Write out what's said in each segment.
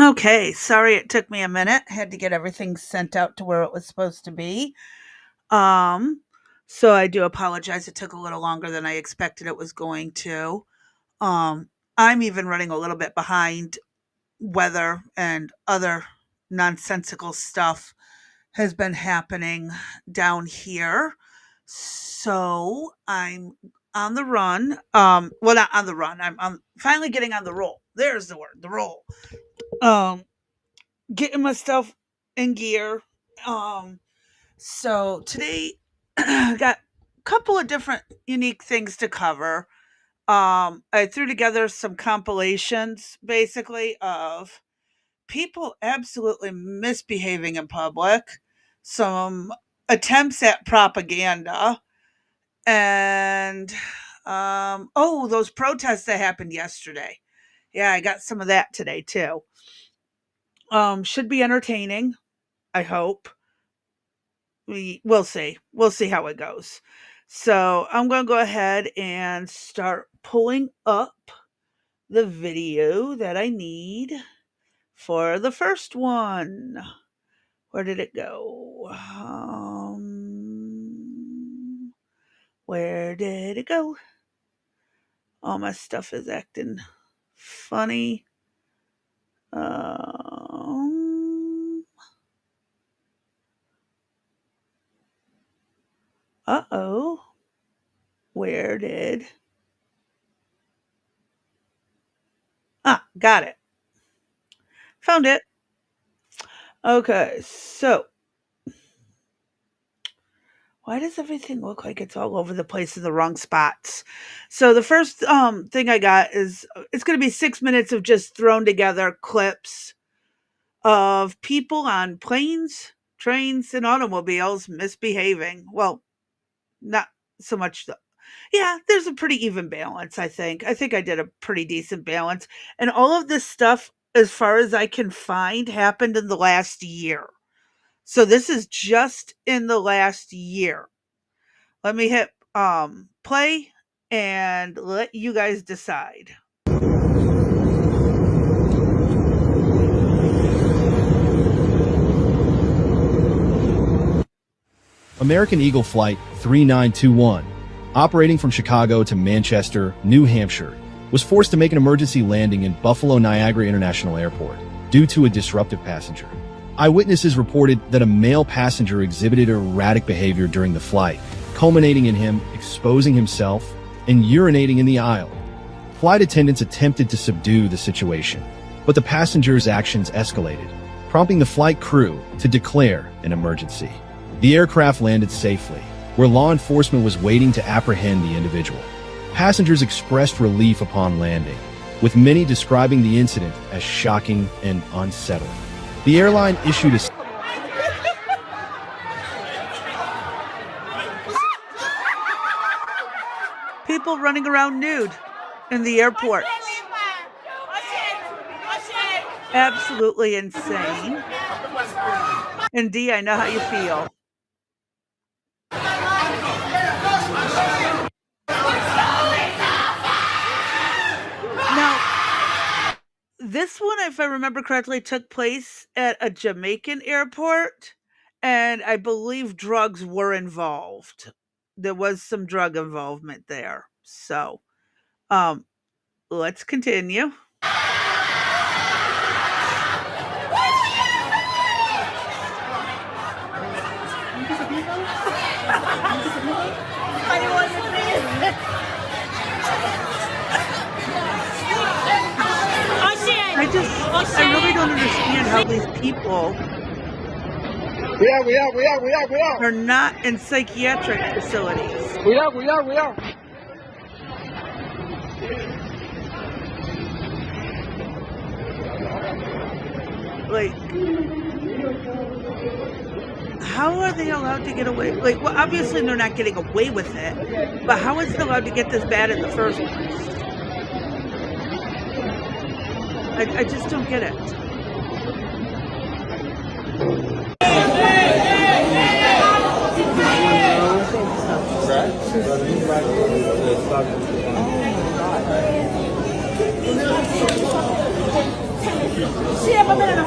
Okay, sorry it took me a minute. Had to get everything sent out to where it was supposed to be. Um, so I do apologize. It took a little longer than I expected it was going to. Um, I'm even running a little bit behind. Weather and other nonsensical stuff has been happening down here. So I'm on the run. Well, not on the run. I'm finally getting on the roll. There's the word, the roll. Um, Getting myself in gear. Um, so today I got a couple of different unique things to cover. I threw together some compilations basically of people absolutely misbehaving in public, some attempts at propaganda, and oh, those protests that happened yesterday. Yeah, I got some of that today too. Should be entertaining, I hope. We'll see. We'll see how it goes. So I'm going to go ahead and start pulling up the video that I need for the first one. Where did it go? Where did it go? All my stuff is acting funny. Uh-oh. Where did... Ah, got it. Found it. Okay, so why does everything look like it's all over the place in the wrong spots? So the first thing I got is it's going to be 6 minutes of just thrown together clips of people on planes, trains, and automobiles misbehaving. Well, not so much. Yeah, there's a pretty even balance, I think. I think I did a pretty decent balance. And all of this stuff, as far as I can find, happened in the last year. So this is just in the last year. Let me hit play and let you guys decide. American Eagle Flight 3921, operating from Chicago to Manchester, New Hampshire, was forced to make an emergency landing in Buffalo Niagara International Airport due to a disruptive passenger. Eyewitnesses reported that a male passenger exhibited erratic behavior during the flight, culminating in him exposing himself and urinating in the aisle. Flight attendants attempted to subdue the situation, but the passenger's actions escalated, prompting the flight crew to declare an emergency. The aircraft landed safely, where law enforcement was waiting to apprehend the individual. Passengers expressed relief upon landing, with many describing the incident as shocking and unsettling. The airline issued a people running around nude in the airport. Absolutely insane. And D, I know how you feel. Now, this one, if I remember correctly, took place at a Jamaican airport, and I believe drugs were involved. There was some drug involvement there. So, let's continue. I really don't understand how these people are not in psychiatric facilities. Like, how are they allowed to get away? Like, well, obviously they're not getting away with it, but how is it allowed to get this bad in the first place? I just don't get it.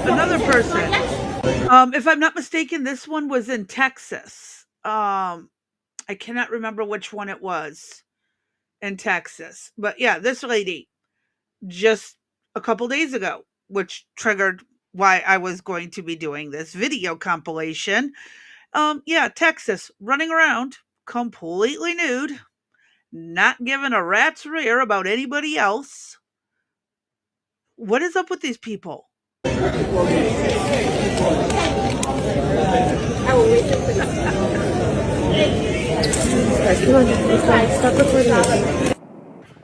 Another person. If I'm not mistaken, this one was in Texas. I cannot remember which one it was in Texas. But yeah, this lady just a couple days ago, which triggered why I was going to be doing this video compilation. Yeah, Texas running around completely nude, not giving a rat's rear about anybody else. What is up with these people?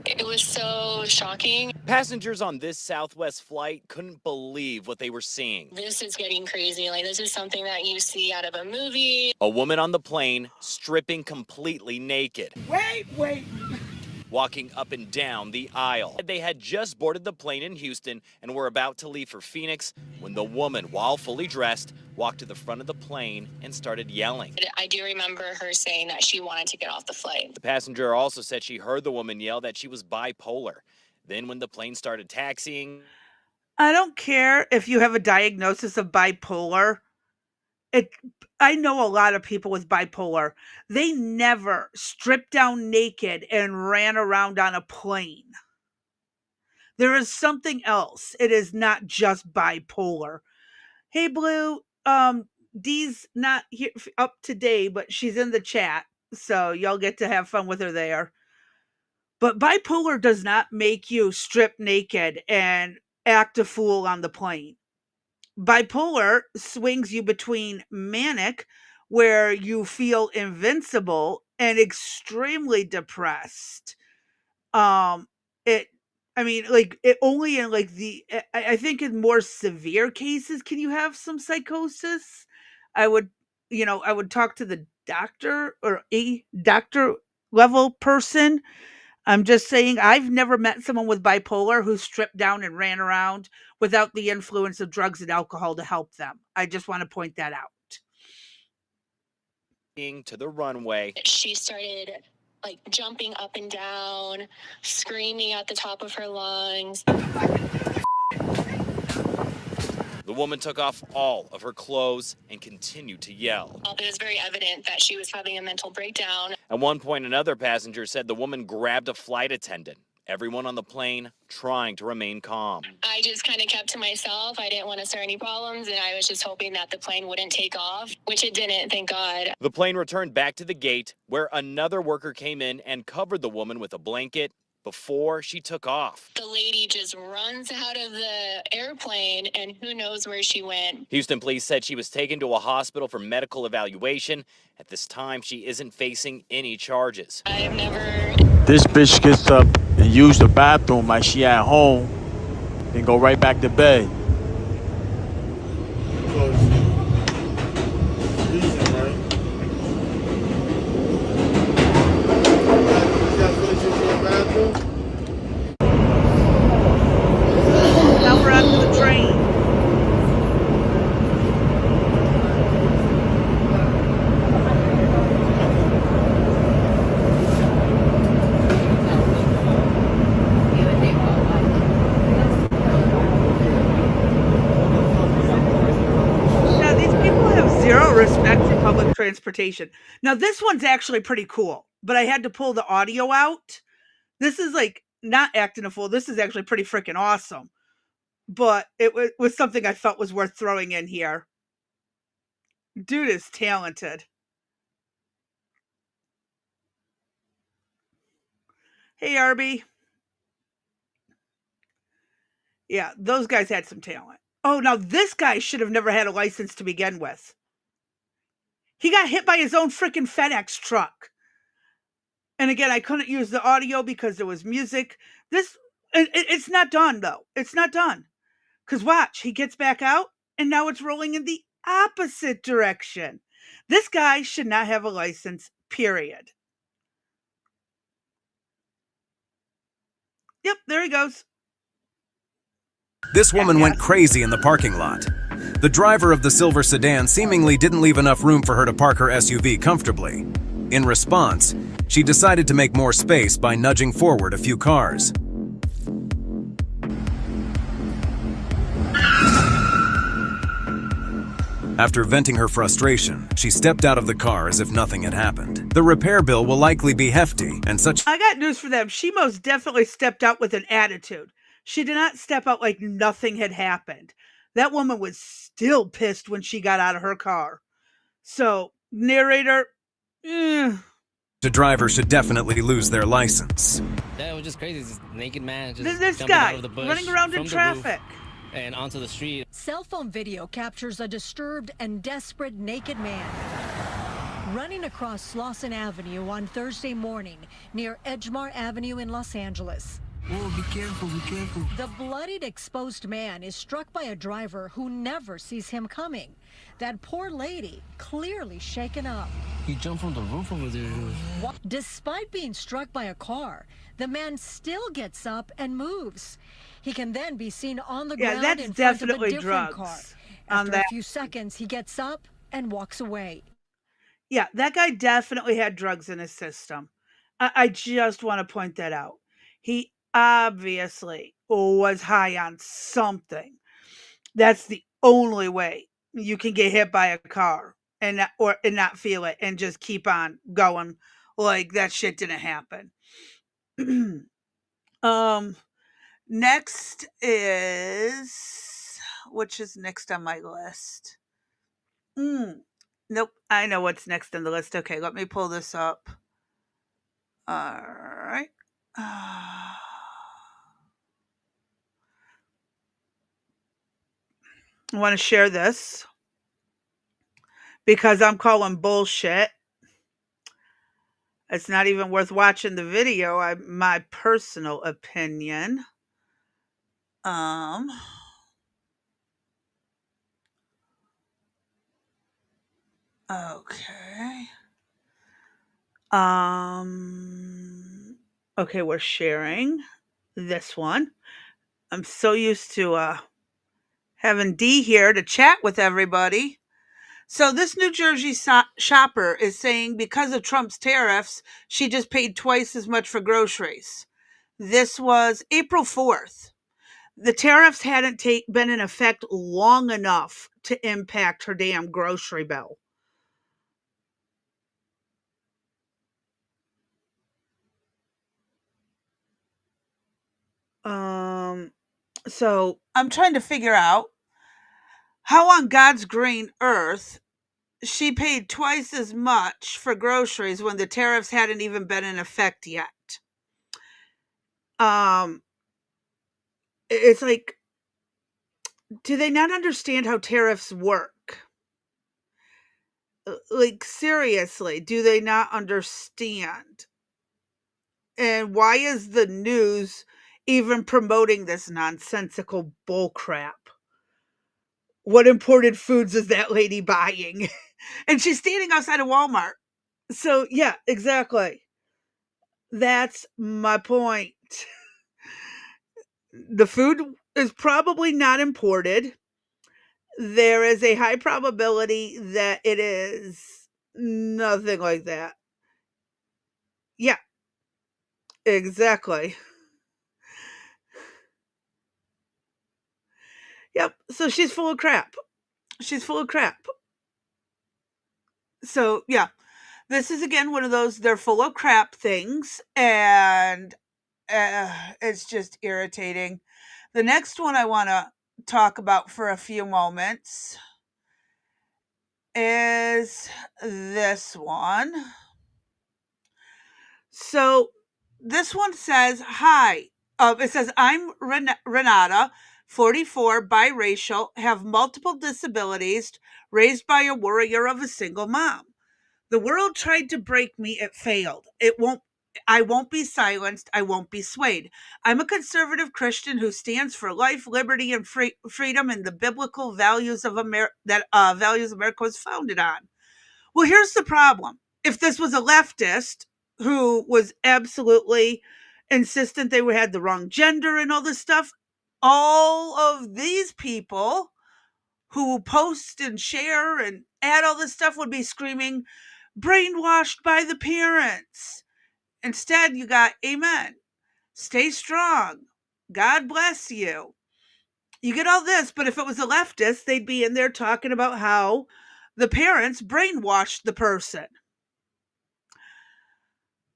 It was so shocking. Passengers on this Southwest flight couldn't believe what they were seeing. This is getting crazy. Like, this is something that you see out of a movie. A woman on the plane stripping completely naked. Wait. Walking up and down the aisle. They had just boarded the plane in Houston and were about to leave for Phoenix when the woman, while fully dressed, walked to the front of the plane and started yelling. I do remember her saying that she wanted to get off the flight. The passenger also said she heard the woman yell that she was bipolar. Then when the plane started taxiing, I don't care if you have a diagnosis of bipolar. It I know a lot of people with bipolar. They never stripped down naked and ran around on a plane. There is something else. It is not just bipolar. Hey Blue, Dee's not here up today, but she's in the chat, so y'all get to have fun with her there. But bipolar does not make you strip naked and act a fool on the plane. Bipolar swings you between manic, where you feel invincible, and extremely depressed. Um, it, I mean, like it only in like I think in more severe cases can you have some psychosis. I would, I would talk to the doctor or a doctor level person. I'm just saying I've never met someone with bipolar who stripped down and ran around without the influence of drugs and alcohol to help them. I just want to point that out. to the runway, She started like jumping up and down, screaming at the top of her lungs. the woman took off all of her clothes and continued to yell. It was very evident that she was having a mental breakdown. At one point, another passenger said the woman grabbed a flight attendant. Everyone on the plane trying to remain calm. I just kind of kept to myself. I didn't want to start any problems, and I was just hoping that the plane wouldn't take off, which it didn't, thank God. The plane returned back to the gate where another worker came in and covered the woman with a blanket before she took off. The lady just runs out of the airplane, and who knows where she went. Houston police said she was taken to a hospital for medical evaluation. At this time, she isn't facing any charges. I have never... This bitch gets up and use the bathroom like she at home, then go right back to bed. Now we're on to the train. Now, these people have zero respect for public transportation. Now, this one's actually pretty cool, but I had to pull the audio out. This is like not acting a fool. This is actually pretty freaking awesome. But it was something I felt was worth throwing in here. Dude is talented. Hey, Arby. Yeah, those guys had some talent. Oh, now this guy should have never had a license to begin with. He got hit by his own freaking FedEx truck. And again, I couldn't use the audio because there was music. It's not done, though. It's not done. Because watch, he gets back out, and now it's rolling in the opposite direction. This guy should not have a license, period. Yep, there he goes. This woman went Jackass. crazy in the parking lot. The driver of the silver sedan seemingly didn't leave enough room for her to park her SUV comfortably. In response, she decided to make more space by nudging forward a few cars. After venting her frustration, she stepped out of the car as if nothing had happened. The repair bill will likely be hefty, and such. I got news for them. She most definitely stepped out with an attitude. She did not step out like nothing had happened. That woman was still pissed when she got out of her car. So, narrator, The driver should definitely lose their license. Yeah, it was just crazy. This naked man just this jumping guy out of the bush, running around in from the roof traffic. and onto the street. Cell phone video captures a disturbed and desperate naked man running across Slauson Avenue on Thursday morning near Edgemar Avenue in Los Angeles. Oh, be careful, be careful. The bloodied, exposed man is struck by a driver who never sees him coming. That poor lady, clearly shaken up. He jumped from the roof over there. Despite being struck by a car, the man still gets up and moves. He can then be seen on the ground that's in front of a definitely different drugs car. on After that. a few seconds, he gets up and walks away. Yeah, that guy definitely had drugs in his system. I just want to point that out. He obviously was high on something. That's the only way you can get hit by a car and not feel it and just keep on going like that shit didn't happen. Next is, which is next on my list? Nope, I know what's next on the list. Okay, let me pull this up. All right. I want to share this because I'm calling bullshit. It's not even worth watching the video. My personal opinion. Okay. Okay, we're sharing this one. I'm so used to having D here to chat with everybody. So this New Jersey shopper is saying because of Trump's tariffs, she just paid twice as much for groceries. This was April 4th. The tariffs hadn't been in effect long enough to impact her damn grocery bill. So I'm trying to figure out how on God's green earth she paid twice as much for groceries when the tariffs hadn't even been in effect yet. It's like, do they not understand how tariffs work? Like, seriously, do they not understand? And why is the news even promoting this nonsensical bullcrap? What imported foods is that lady buying? And she's standing outside of Walmart. So, yeah, exactly. That's my point. The food is probably not imported. There is a high probability that it is nothing like that. Yeah, exactly. Yep. So she's full of crap. She's full of crap. So, yeah, this is again one of those they're full of crap things, and it's just irritating. The next one I want to talk about for a few moments is this one. So this one says, hi. It says, I'm Renata, 44, biracial, have multiple disabilities, raised by a warrior of a single mom. The world tried to break me. It failed. I won't be silenced. I won't be swayed. I'm a conservative Christian who stands for life, liberty, and freedom and the biblical values of values America was founded on. Well, here's the problem. If this was a leftist who was absolutely insistent they had the wrong gender and all this stuff, all of these people who post and share and add all this stuff would be screaming, brainwashed by the parents. Instead, you got amen. Stay strong. God bless you. You get all this, but if it was a leftist, they'd be in there talking about how the parents brainwashed the person.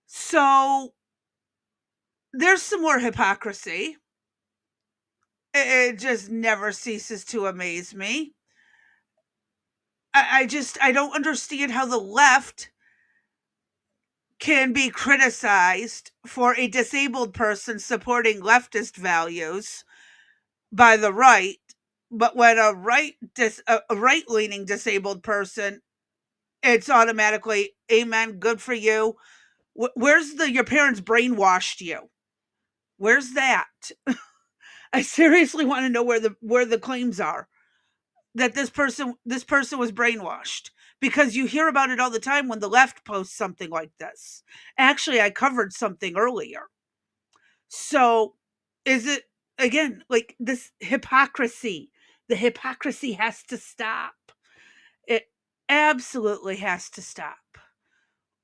So there's some more hypocrisy. It just never ceases to amaze me. I don't understand how the left can be criticized for a disabled person supporting leftist values by the right, but when a right-leaning disabled person, it's automatically amen, good for you. Where's your parents brainwashed you? Where's that? I seriously want to know where the claims are that this person was brainwashed, because you hear about it all the time when the left posts something like this. Actually, I covered something earlier. So, is it again like this hypocrisy? The hypocrisy has to stop. It absolutely has to stop.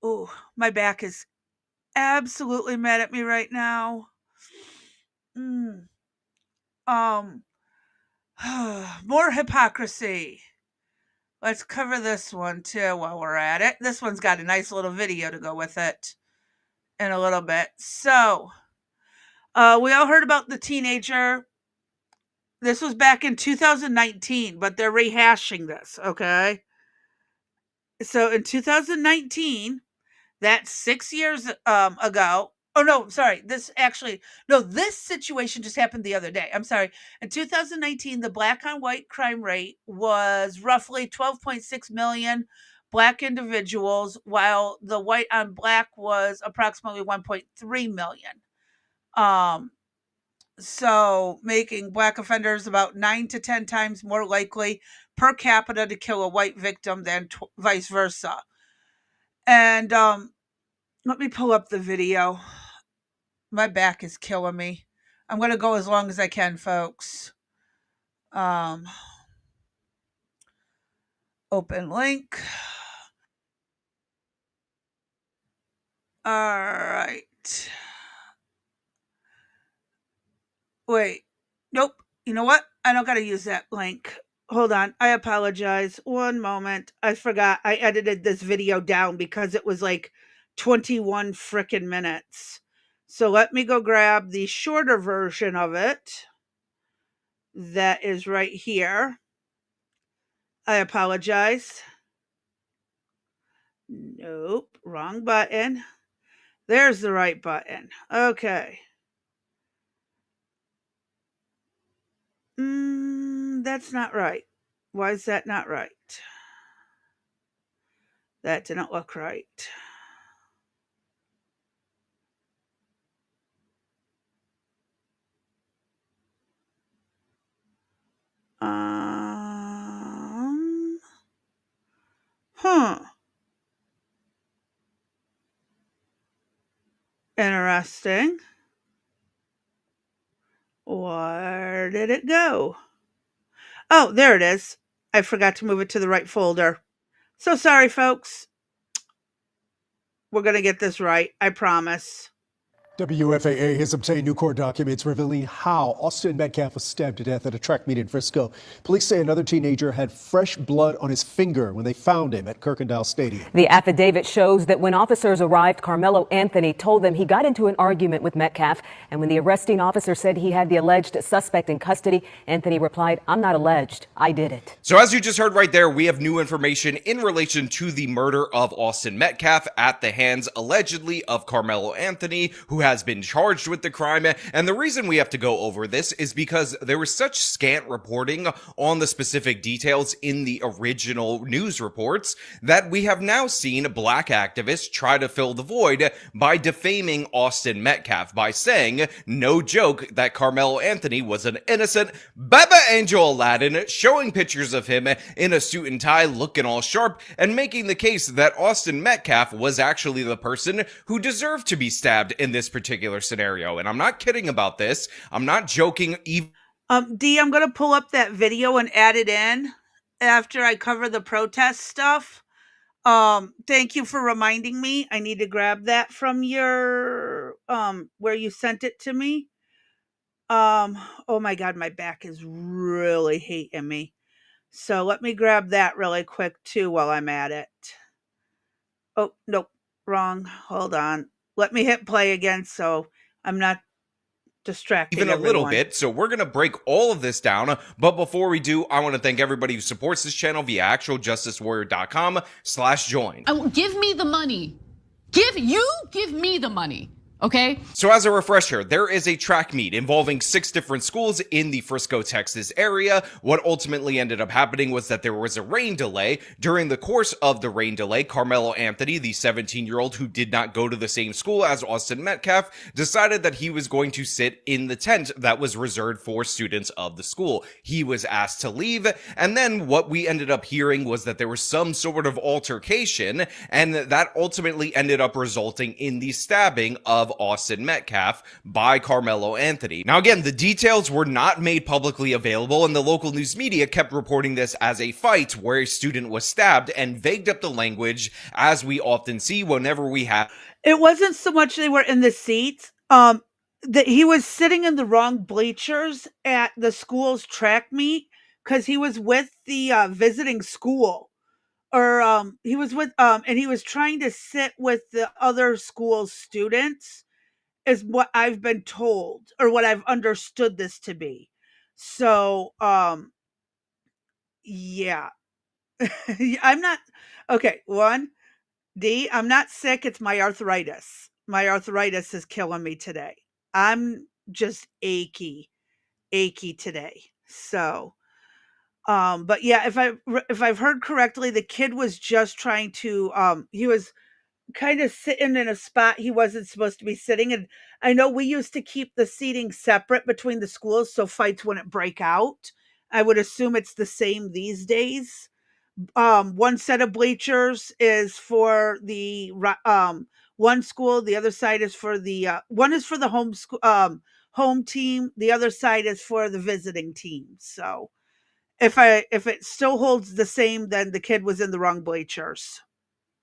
Oh, my back is absolutely mad at me right now. Mm. More hypocrisy. Let's cover this one too while we're at it. This one's got a nice little video to go with it in a little bit. So, we all heard about the teenager. This was back in 2019, but they're rehashing this, okay? So in 2019, that's 6 years ago. Oh, no, sorry. This situation just happened the other day. I'm sorry. In 2019, the black on white crime rate was roughly 12.6 million black individuals, while the white on black was approximately 1.3 million. So making black offenders about 9 to 10 times more likely per capita to kill a white victim than vice versa. And let me pull up the video. My back is killing me. I'm going to go as long as I can, folks. Open link. All right. Wait. Nope. You know what? I don't got to use that link. Hold on. I apologize. One moment. I forgot. I edited this video down because it was like 21 frickin' minutes. So let me go grab the shorter version of it. That is right here. I apologize. Nope. Wrong button. There's the right button. Okay. That's not right. Why is that not right? That didn't look right. Interesting. Where did it go? Oh, there it is. I forgot to move it to the right folder. So sorry, folks. We're going to get this right. I promise. WFAA has obtained new court documents revealing how Austin Metcalf was stabbed to death at a track meet in Frisco. Police say another teenager had fresh blood on his finger when they found him at Kirkendall Stadium. The affidavit shows that when officers arrived, Carmelo Anthony told them he got into an argument with Metcalf. And when the arresting officer said he had the alleged suspect in custody, Anthony replied, "I'm not alleged. I did it." So as you just heard right there, we have new information in relation to the murder of Austin Metcalf at the hands, allegedly, of Carmelo Anthony, who has been charged with the crime. And the reason we have to go over this is because there was such scant reporting on the specific details in the original news reports that we have now seen black activists try to fill the void by defaming Austin Metcalf by saying, no joke, that Carmelo Anthony was an innocent Baba Angel Aladdin, showing pictures of him in a suit and tie looking all sharp and making the case that Austin Metcalf was actually the person who deserved to be stabbed in this particular scenario. And I'm not kidding about this. I'm not joking even. D, I'm going to pull up that video and add it in after I cover the protest stuff. Thank you for reminding me. I need to grab that from your, where you sent it to me. Oh my God, my back is really hating me. So let me grab that really quick too while I'm at it. Oh, nope, wrong. Hold on. Let me hit play again so I'm not distracting even a everyone. little bit. So we're going to break all of this down. But before we do, I want to thank everybody who supports this channel via actualjusticewarrior.com/join. Give me the money. Give me the money. Okay. So as a refresher, there is a track meet involving 6 different schools in the Frisco, Texas area. What ultimately ended up happening was that there was a rain delay. During the course of the rain delay, Carmelo Anthony, the 17-year-old who did not go to the same school as Austin Metcalf, decided that he was going to sit in the tent that was reserved for students of the school. He was asked to leave, and then what we ended up hearing was that there was some sort of altercation, and that ultimately ended up resulting in the stabbing of Austin Metcalf by Carmelo Anthony. Now again, the details were not made publicly available, and the local news media kept reporting this as a fight where a student was stabbed and vagued up the language, as we often see whenever we have. It wasn't so much they were in the seats, that he was sitting in the wrong bleachers at the school's track meet because he was with the visiting school. Or he was with and he was trying to sit with the other school's students, is what I've been told or what I've understood this to be. So yeah. I'm not okay. One, D, I'm not sick, it's my arthritis. My arthritis is killing me today. I'm just achy today. So but yeah, if I've heard correctly, the kid was just trying to he was kind of sitting in a spot he wasn't supposed to be sitting. And I know we used to keep the seating separate between the schools so fights wouldn't break out. I would assume it's the same these days. One set of bleachers is for the one school, the other side is for the one is for the home school home team, the other side is for the visiting team. So if it still holds the same, then the kid was in the wrong bleachers.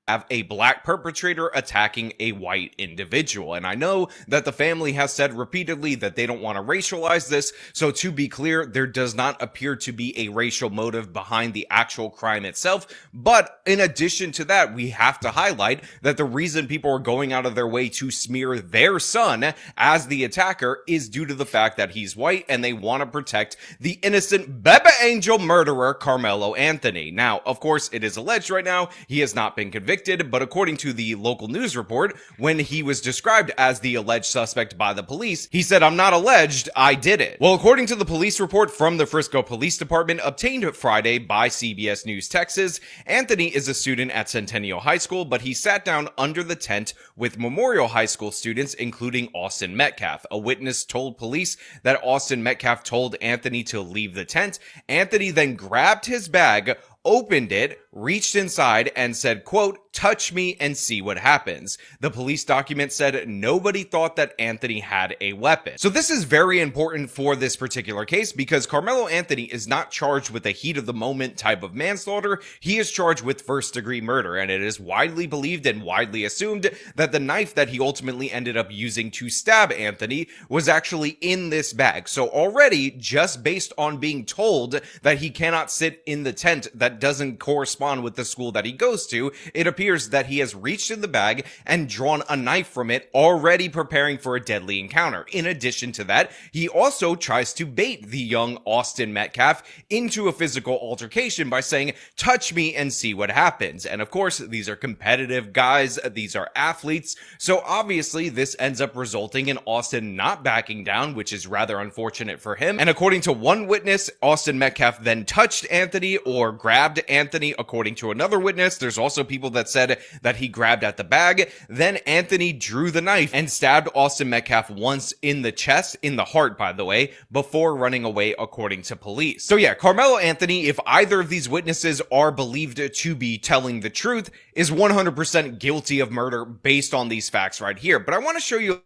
Have a black perpetrator attacking a white individual. And I know that the family has said repeatedly that they don't want to racialize this. So to be clear, there does not appear to be a racial motive behind the actual crime itself. But in addition to that, we have to highlight that the reason people are going out of their way to smear their son as the attacker is due to the fact that he's white and they want to protect the innocent Baba Angel murderer, Carmelo Anthony. Now, of course, it is alleged right now he has not been convicted. But according to the local news report, when he was described as the alleged suspect by the police, he said, "I'm not alleged, I did it." Well, according to the police report from the Frisco Police Department obtained Friday by CBS News Texas, Anthony is a student at Centennial High School, but he sat down under the tent with Memorial High School students, including Austin Metcalf. A witness told police that Austin Metcalf told Anthony to leave the tent. Anthony then grabbed his bag, opened it, reached inside, and said, quote, "Touch me and see what happens." The police document said nobody thought that Anthony had a weapon. So this is very important for this particular case because Carmelo Anthony is not charged with a heat of the moment type of manslaughter. He is charged with first-degree murder, and it is widely believed and widely assumed that the knife that he ultimately ended up using to stab Anthony was actually in this bag. So already, just based on being told that he cannot sit in the tent that doesn't correspond correspond with the school that he goes to, it appears that he has reached in the bag and drawn a knife from it, already preparing for a deadly encounter. In addition to that, he also tries to bait the young Austin Metcalf into a physical altercation by saying, "Touch me and see what happens." And of course, these are competitive guys, these are athletes, so obviously this ends up resulting in Austin not backing down, which is rather unfortunate for him. And according to one witness, Austin Metcalf then touched Anthony or grabbed Anthony. According to another witness, there's also people that said that he grabbed at the bag. Then Anthony drew the knife and stabbed Austin Metcalf once in the chest, in the heart, by the way, before running away, according to police. So yeah, Carmelo Anthony, if either of these witnesses are believed to be telling the truth, is 100% guilty of murder based on these facts right here. But I want to show you.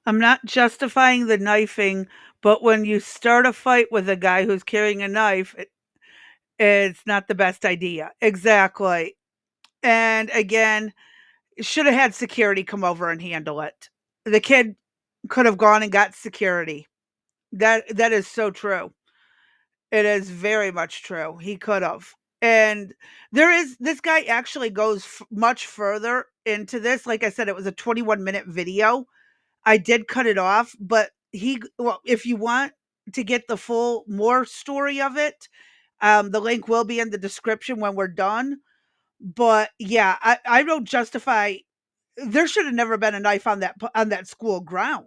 I'm not justifying the knifing, but when you start a fight with a guy who's carrying a knife, it's not the best idea. Exactly. And again, should have had security come over and handle it. The kid could have gone and got security. That is so true. It is very much true. He could have. And this guy actually goes much further into this. Like I said, it was a 21-minute video. I did cut it off, but well, if you want to get the full more story of it, the link will be in the description when we're done. But yeah, I don't justify. There should have never been a knife on that school ground.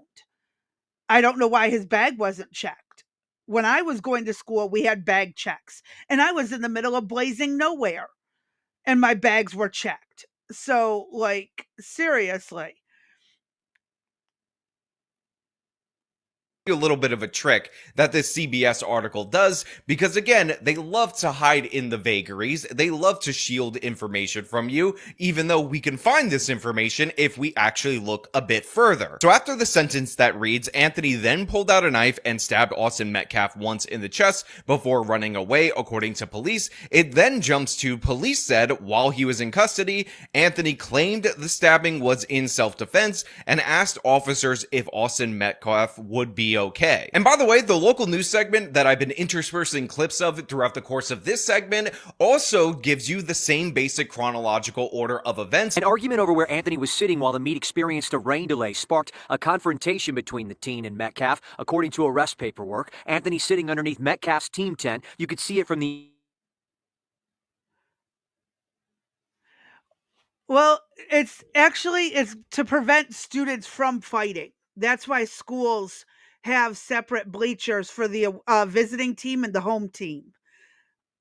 I don't know why his bag wasn't checked. When I was going to school, we had bag checks, and I was in the middle of blazing nowhere, and my bags were checked. So, like, seriously. A little bit of a trick that this CBS article does, because again, they love to hide in the vagaries. They love to shield information from you, even though we can find this information if we actually look a bit further. So after the sentence that reads, Anthony then pulled out a knife and stabbed Austin Metcalf once in the chest before running away, according to police. It then jumps to police said while he was in custody, Anthony claimed the stabbing was in self-defense and asked officers if Austin Metcalf would be okay. And by the way, the local news segment that I've been interspersing clips of throughout the course of this segment also gives you the same basic chronological order of events. An argument over where Anthony was sitting while the meet experienced a rain delay sparked a confrontation between the teen and Metcalf. According to arrest paperwork, Anthony sitting underneath Metcalf's team tent. You could see it from the... Well, it's to prevent students from fighting. That's why schools have separate bleachers for the visiting team and the home team.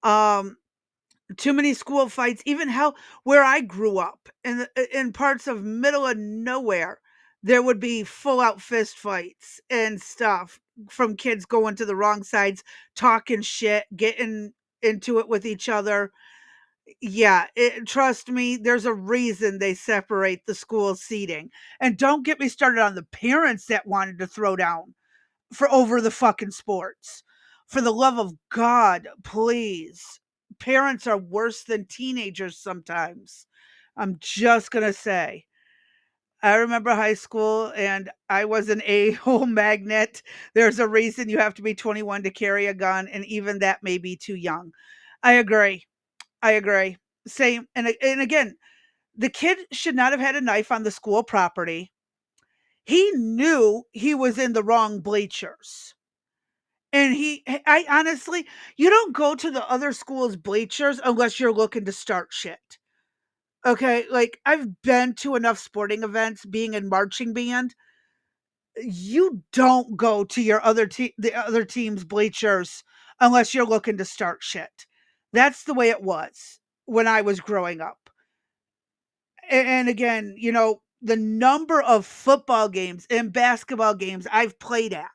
Too many school fights, even where I grew up in parts of middle of nowhere, there would be full out fist fights and stuff from kids going to the wrong sides, talking shit, getting into it with each other. Yeah, trust me, there's a reason they separate the school seating. And don't get me started on the parents that wanted to throw down for over the fucking sports. For the love of God, please. Parents are worse than teenagers sometimes. I'm just going to say. I remember high school and I was an a-hole magnet. There's a reason you have to be 21 to carry a gun, and even that may be too young. I agree. I agree. Same. And again, the kid should not have had a knife on the school property. He knew he was in the wrong bleachers. And I honestly, you don't go to the other school's bleachers unless you're looking to start shit. Okay, like I've been to enough sporting events being in marching band. You don't go to the other team's bleachers unless you're looking to start shit. That's the way it was when I was growing up. And again, the number of football games and basketball games I've played at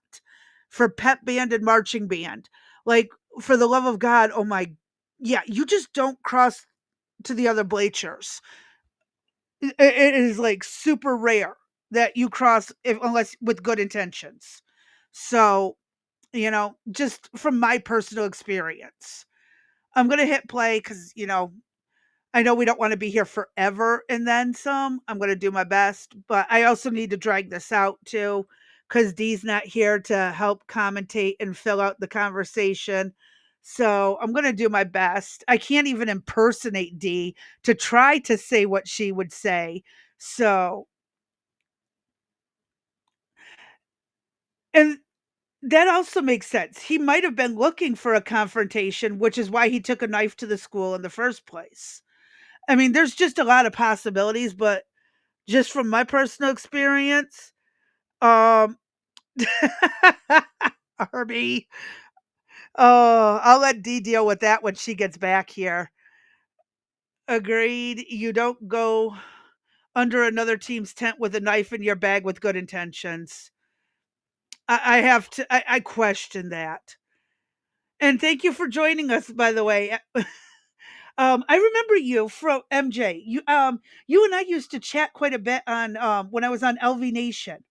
for pep band and marching band, like, for the love of God, oh my, yeah, you just don't cross to the other bleachers. It is like super rare that you cross unless with good intentions. So, just from my personal experience, I'm going to hit play because, I know we don't want to be here forever and then some. I'm going to do my best, but I also need to drag this out too, because Dee's not here to help commentate and fill out the conversation. So I'm going to do my best. I can't even impersonate Dee to try to say what she would say. So, and that also makes sense. He might have been looking for a confrontation, which is why he took a knife to the school in the first place. I mean, there's just a lot of possibilities, but just from my personal experience, um, Herbie, oh, I'll let Dee deal with that when she gets back here. Agreed. You don't go under another team's tent with a knife in your bag with good intentions. I have to, I question that. And thank you for joining us, by the way. I remember you from MJ. You and I used to chat quite a bit on when I was on LV Nation.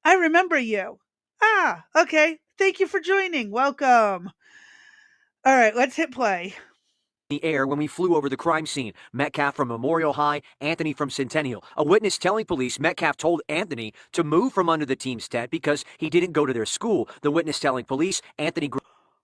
I remember you. Ah, okay. Thank you for joining. Welcome. All right, let's hit play. The air when we flew over the crime scene. Metcalf from Memorial High, Anthony from Centennial. A witness telling police Metcalf told Anthony to move from under the team's tent because he didn't go to their school. The witness telling police Anthony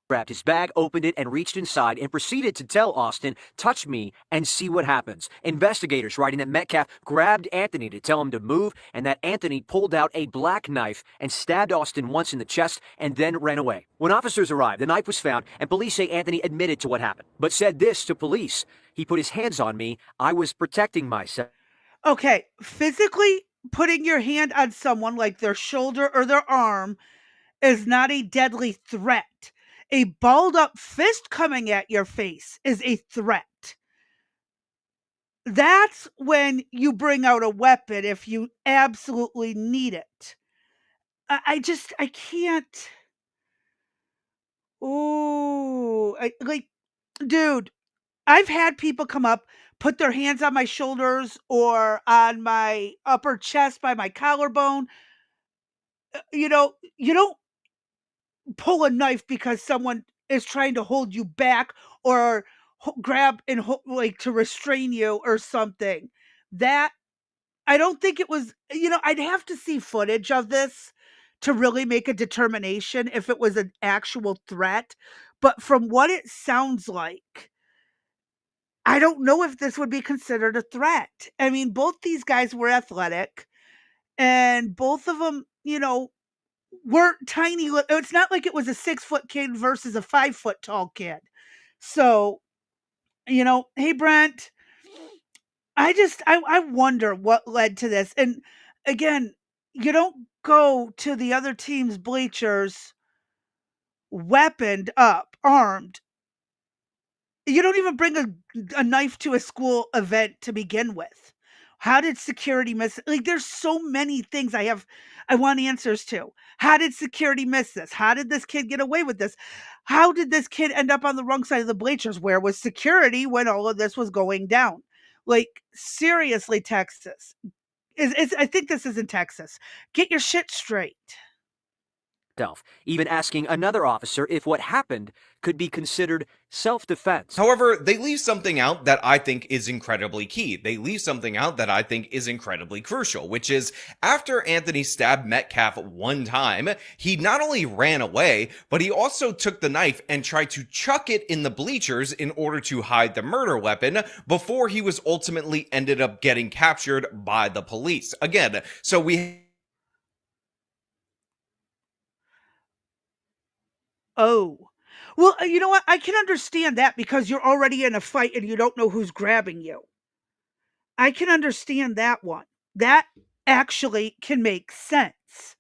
grabbed his bag, opened it, and reached inside and proceeded to tell Austin, touch me and see what happens. Investigators writing that Metcalf grabbed Anthony to tell him to move and that Anthony pulled out a black knife and stabbed Austin once in the chest and then ran away. When officers arrived, the knife was found and police say Anthony admitted to what happened, but said this to police: he put his hands on me. I was protecting myself. Okay, physically putting your hand on someone like their shoulder or their arm is not a deadly threat. A balled up fist coming at your face is a threat. That's when you bring out a weapon if you absolutely need it. I can't. Ooh, dude, I've had people come up, put their hands on my shoulders or on my upper chest by my collarbone. You don't pull a knife because someone is trying to hold you back or grab and like to restrain you or something. That I don't think it was, I'd have to see footage of this to really make a determination if it was an actual threat. But from what it sounds like, I don't know if this would be considered a threat. I mean, both these guys were athletic and both of them, weren't tiny. It's not like it was a 6-foot kid versus a 5-foot tall kid. So, hey, Brent, I wonder what led to this. And again, you don't go to the other team's bleachers weaponed up, armed. You don't even bring a knife to a school event to begin with. How did security miss? Like, there's so many things I want answers to. How did security miss this? How did this kid get away with this? How did this kid end up on the wrong side of the bleachers? Where was security when all of this was going down? Like, seriously, Texas. I think this is in Texas. Get your shit straight. Even asking another officer if what happened could be considered self-defense. However, they leave something out that I think is incredibly key. They leave something out that I think is incredibly crucial, which is after Anthony stabbed Metcalf one time, he not only ran away, but he also took the knife and tried to chuck it in the bleachers in order to hide the murder weapon before he was ultimately ended up getting captured by the police. Again, so we... Oh. Well, you know what? I can understand that because you're already in a fight and you don't know who's grabbing you. I can understand that one. That actually can make sense.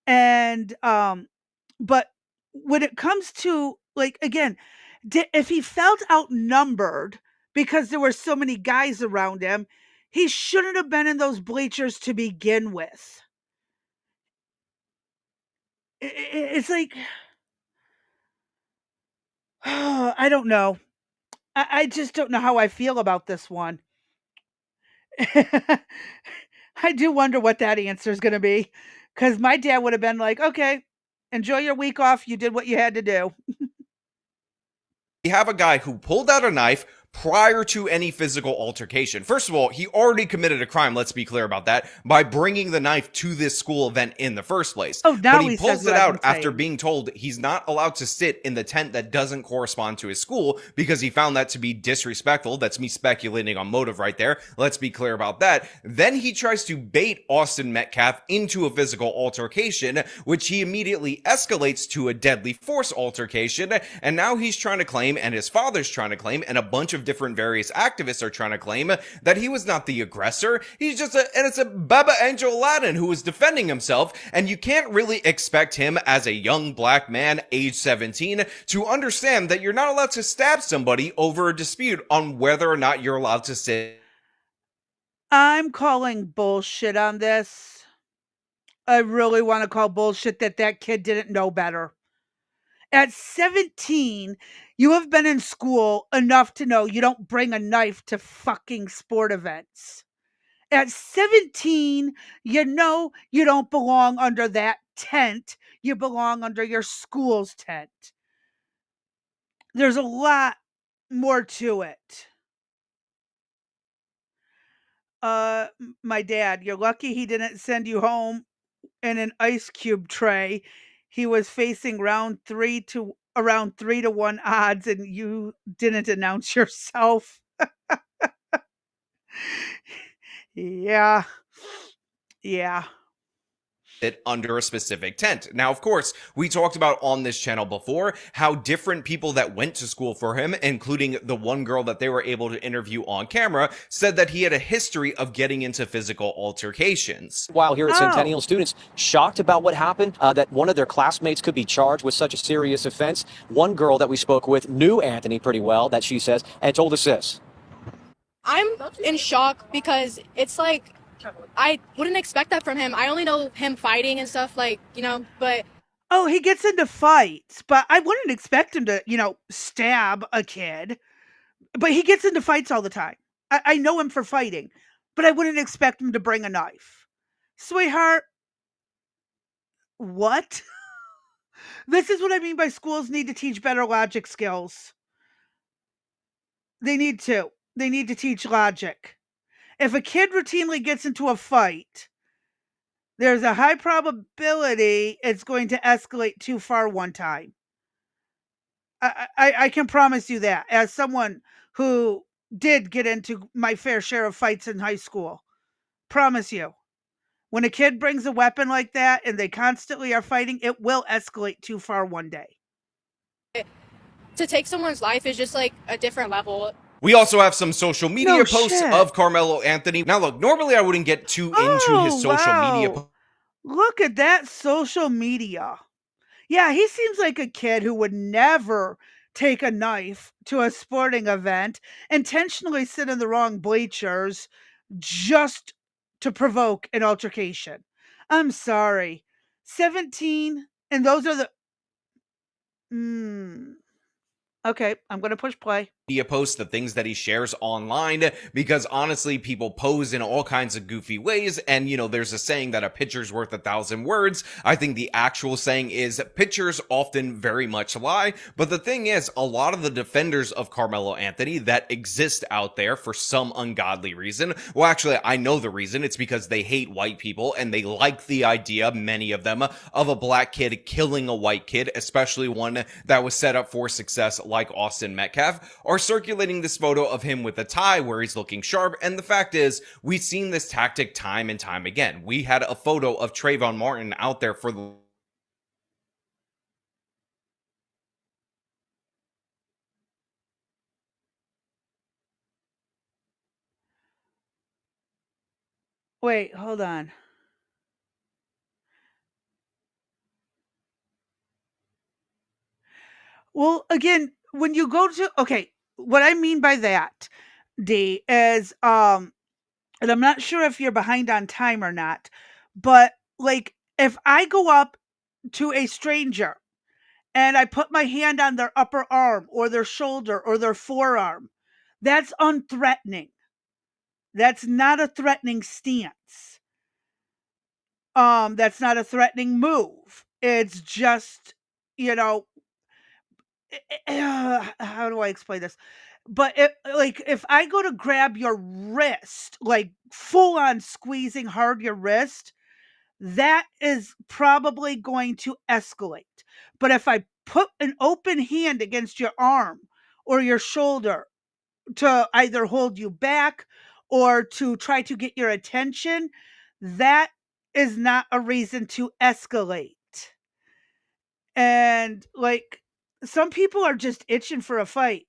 And but when it comes to, like, again, if he felt outnumbered because there were so many guys around him, he shouldn't have been in those bleachers to begin with. It's like I don't know. I just don't know how I feel about this one. I do wonder what that answer is going to be, because my dad would have been like, okay, enjoy your week off. You did what you had to do. We have a guy who pulled out a knife, prior to any physical altercation. First of all, he already committed a crime, let's be clear about that, by bringing the knife to this school event in the first place. Oh, now But he he says pulls what it I've been out after saying. being told he's not allowed to sit in the tent that doesn't correspond to his school because he found that to be disrespectful. That's me speculating on motive right there. Let's be clear about that. Then he tries to bait Austin Metcalf into a physical altercation, which he immediately escalates to a deadly force altercation. And now he's trying to claim, and his father's trying to claim, and a bunch of different various activists are trying to claim that he was not the aggressor. He's just it's a Baba Angel Aladdin who was defending himself, and you can't really expect him as a young black man, age 17, to understand that you're not allowed to stab somebody over a dispute on whether or not you're allowed to sit. I'm calling bullshit on this. I really want to call bullshit that kid didn't know better. At 17, you have been in school enough to know you don't bring a knife to fucking sport events. At 17, you know you don't belong under that tent. You belong under your school's tent. There's a lot more to it. My dad, you're lucky he didn't send you home in an ice cube tray. He was facing around 3 to 1 odds, and you didn't announce yourself. Yeah. Yeah. It under a specific tent. Now, of course, we talked about on this channel before how different people that went to school for him, including the one girl that they were able to interview on camera, said that he had a history of getting into physical altercations. While here at Centennial, students shocked about what happened, that one of their classmates could be charged with such a serious offense. One girl that we spoke with knew Anthony pretty well, that she says, and told us this. I'm in shock because it's like, I wouldn't expect that from him. I only know him fighting and stuff, like, but. Oh, he gets into fights, but I wouldn't expect him to, stab a kid. But he gets into fights all the time. I know him for fighting, but I wouldn't expect him to bring a knife. Sweetheart, what? This is what I mean by schools need to teach better logic skills. They need to. They need to teach logic. If a kid routinely gets into a fight, there's a high probability it's going to escalate too far one time. I can promise you that, as someone who did get into my fair share of fights in high school. Promise you. When a kid brings a weapon like that and they constantly are fighting, it will escalate too far one day. To take someone's life is just like a different level. We also have some social media posts of Carmelo Anthony. Now, look, normally I wouldn't get too into his social media. Look at that social media. Yeah, he seems like a kid who would never take a knife to a sporting event, intentionally sit in the wrong bleachers just to provoke an altercation. I'm sorry. 17, and those are the. Okay, I'm going to push play. Media posts, the things that he shares online, because honestly, people pose in all kinds of goofy ways. And, there's a saying that a picture's worth 1,000 words. I think the actual saying is pictures often very much lie. But the thing is, a lot of the defenders of Carmelo Anthony that exist out there for some ungodly reason, well, actually, I know the reason. It's because they hate white people and they like the idea, many of them, of a black kid killing a white kid, especially one that was set up for success like Austin Metcalf, are circulating this photo of him with a tie where he's looking sharp. And the fact is, we've seen this tactic time and time again. We had a photo of Trayvon Martin out there for the Wait, hold on. Well, again, when you go to what I mean by that, D, is and I'm not sure if you're behind on time or not, but like if I go up to a stranger and I put my hand on their upper arm or their shoulder or their forearm, that's unthreatening. That's not a threatening stance. That's not a threatening move. It's just, how do I explain this? But like if I go to grab your wrist, like full on squeezing hard your wrist, that is probably going to escalate. But if I put an open hand against your arm or your shoulder to either hold you back or to try to get your attention, that is not a reason to escalate. And like some people are just itching for a fight.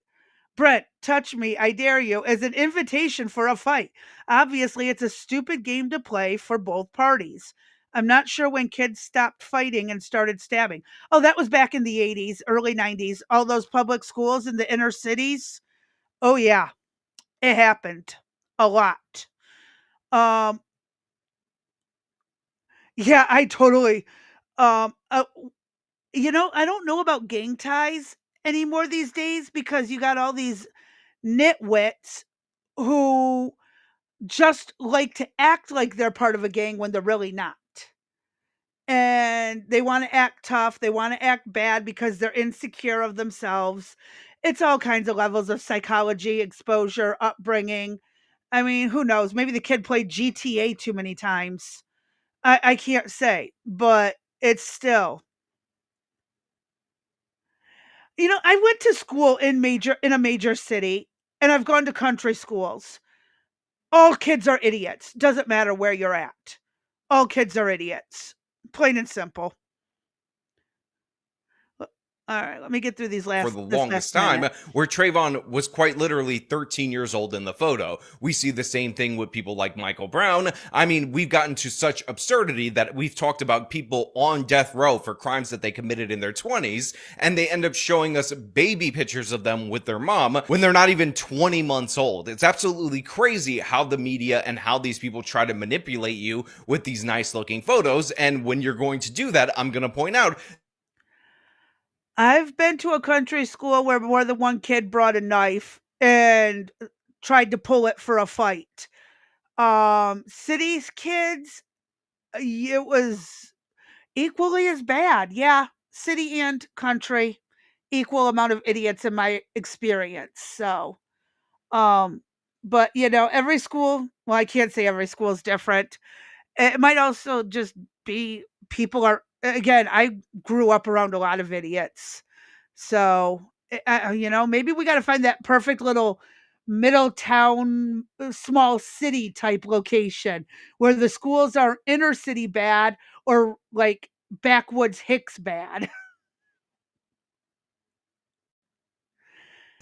Brent, touch me, I dare you, as an invitation for a fight. Obviously, it's a stupid game to play for both parties. I'm not sure when kids stopped fighting and started stabbing. Oh, that was back in the 80s, early 90s. All those public schools in the inner cities. Oh, yeah, it happened a lot. Um, yeah, I totally. Um, uh, I don't know about gang ties anymore these days because you got all these nitwits who just like to act like they're part of a gang when they're really not. And they want to act tough, they want to act bad because they're insecure of themselves. It's all kinds of levels of psychology, exposure, upbringing. I mean, who knows? Maybe the kid played GTA too many times. I can't say, but it's still. I went to school in a major city, and I've gone to country schools. All kids are idiots. Doesn't matter where you're at. All kids are idiots. Plain and simple. All right, let me get through For the this longest last time, minute. where Trayvon was quite literally 13 years old in the photo. We see the same thing with people like Michael Brown. I mean, we've gotten to such absurdity that we've talked about people on death row for crimes that they committed in their 20s, and they end up showing us baby pictures of them with their mom when they're not even 20 months old. It's absolutely crazy how the media and how these people try to manipulate you with these nice looking photos. And when you're going to do that, I'm going to point out I've been to a country school where more than one kid brought a knife and tried to pull it for a fight. Cities kids, it was equally as bad. Yeah, city and country, equal amount of idiots in my experience. So, um, but every school, well, I can't say every school is different. It might also just be people are again, I grew up around a lot of idiots. So, maybe we got to find that perfect little middle town, small city type location where the schools are inner city bad or like backwoods Hicks bad.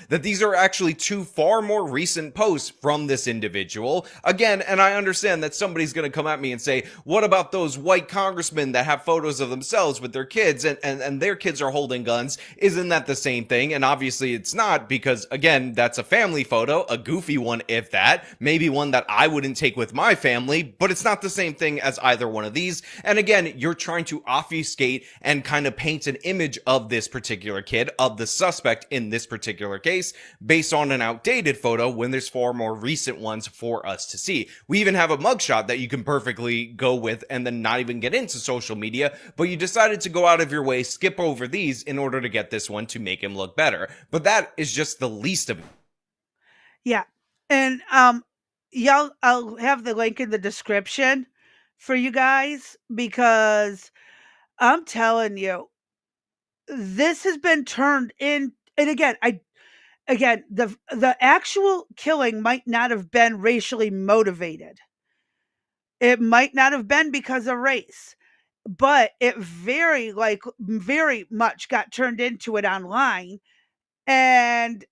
that these are actually two far more recent posts from this individual. Again, and I understand that somebody's going to come at me and say, what about those white congressmen that have photos of themselves with their kids and their kids are holding guns? Isn't that the same thing? And obviously it's not, because again, that's a family photo, a goofy one if that, maybe one that I wouldn't take with my family, but it's not the same thing as either one of these. And again, you're trying to obfuscate and kind of paint an image of this particular kid, of the suspect in this particular case, based on an outdated photo when there's far more recent ones for us to see. We even have a mugshot that you can perfectly go with and then not even get into social media, but you decided to go out of your way, skip over these in order to get this one to make him look better. But that is just the least of it. Yeah. And I'll have the link in the description for you guys because I'm telling you, this has been turned in. And again, the actual killing might not have been racially motivated. It might not have been because of race, but it very much got turned into it online. And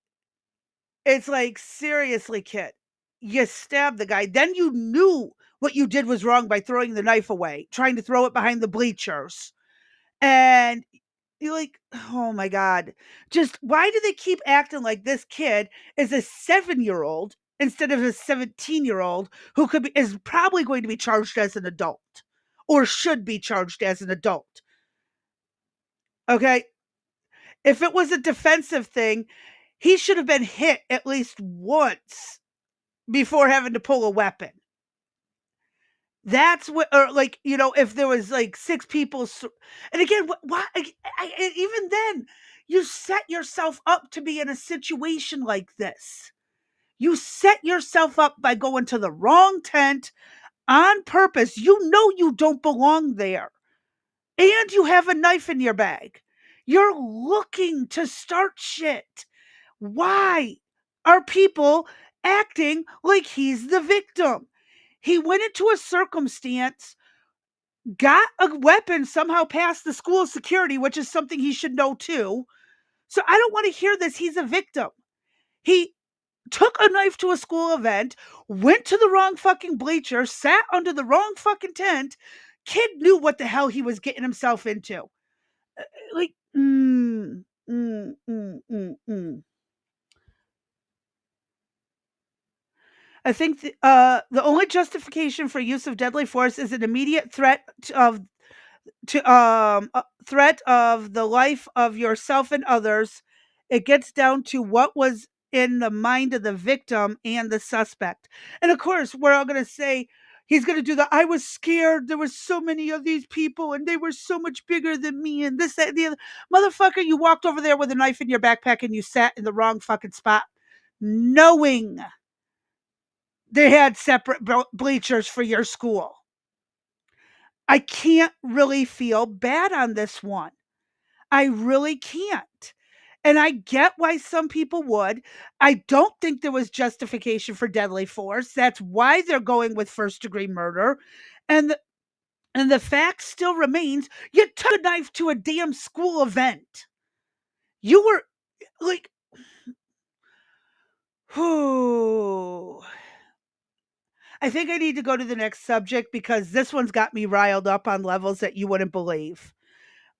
it's like, seriously, kid, you stabbed the guy. Then you knew what you did was wrong by throwing the knife away, trying to throw it behind the bleachers. And you're like, "Oh my god. Just why do they keep acting like this kid is a 7-year-old instead of a 17-year-old who is probably going to be charged as an adult or should be charged as an adult?" Okay? If it was a defensive thing, he should have been hit at least once before having to pull a weapon. That's what, or like, if there was like 6 people, and again, why, even then, You set yourself up to be in a situation like this. You set yourself up by going to the wrong tent on purpose. You know you don't belong there. And you have a knife in your bag. You're looking to start shit. Why are people acting like he's the victim? He went into a circumstance, got a weapon somehow past the school security, which is something he should know too. So I don't want to hear this. He's a victim. He took a knife to a school event, went to the wrong fucking bleacher, sat under the wrong fucking tent. Kid knew what the hell he was getting himself into. Like, mm, mm, mm, mm, mm. I think the only justification for use of deadly force is an immediate threat of the life of yourself and others. It gets down to what was in the mind of the victim and the suspect. And of course, we're all going to say he's going to do the I was scared. There was so many of these people and they were so much bigger than me and this, that, and the other. Motherfucker, you walked over there with a knife in your backpack and you sat in the wrong fucking spot, knowing they had separate bleachers for your school. I can't really feel bad on this one. I really can't. And I get why some people would. I don't think there was justification for deadly force. That's why they're going with first degree murder. And the fact still remains you took a knife to a damn school event. You were like, whoo. I think I need to go to the next subject because this one's got me riled up on levels that you wouldn't believe.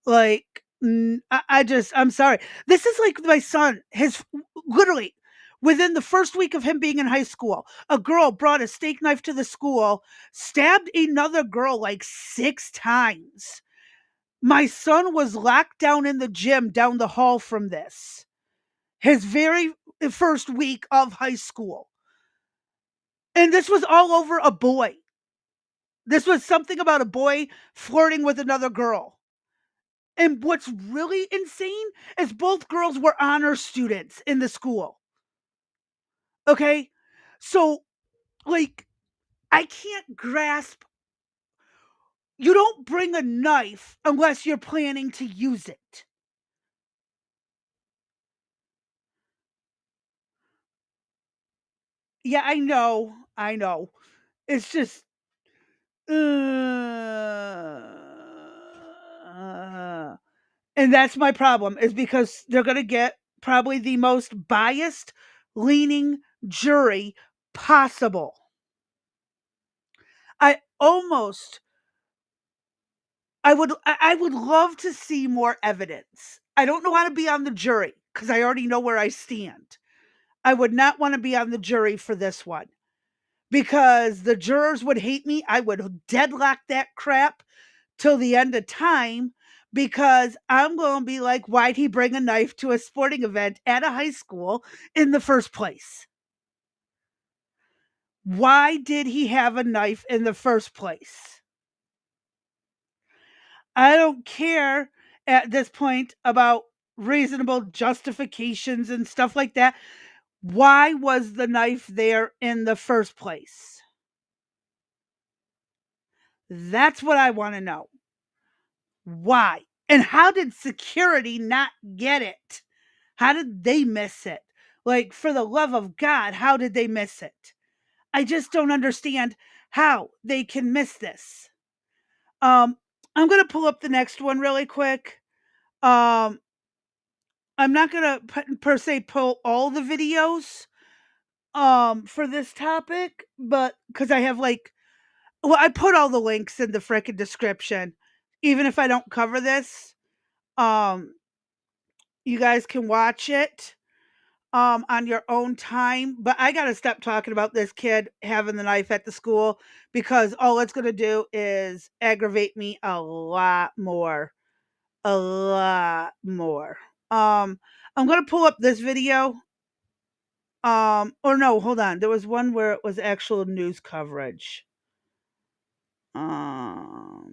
Like, I'm sorry. This is like my son, literally within the first week of him being in high school, a girl brought a steak knife to the school, stabbed another girl like 6 times. My son was locked down in the gym down the hall from this. His very first week of high school. And this was all over a boy. This was something about a boy flirting with another girl. And what's really insane is both girls were honor students in the school. Okay? So, like, I can't grasp. You don't bring a knife unless you're planning to use it. Yeah, I know. I know. It's just. And that's my problem, is because they're going to get probably the most biased leaning jury possible. I almost I would love to see more evidence. I don't know how to be on the jury because I already know where I stand. I would not want to be on the jury for this one because the jurors would hate me. I would deadlock that crap till the end of time because I'm going to be like, why'd he bring a knife to a sporting event at a high school in the first place? Why did he have a knife in the first place? I don't care at this point about reasonable justifications and stuff like that. Why was the knife there in the first place? That's what I want to know. Why? And how did security not get it? How did they miss it? Like, for the love of God, how did they miss it? I just don't understand how they can miss this. Um, I'm going to pull up the next one really quick. Um, I'm not going to per se pull all the videos for this topic, but because I have like, well, I put all the links in the frickin' description. Even if I don't cover this, um, you guys can watch it on your own time. But I gotta stop talking about this kid having the knife at the school because all it's gonna do is aggravate me a lot more. A lot more. I'm gonna pull up this video. Or no, hold on. There was one where it was actual news coverage. Um,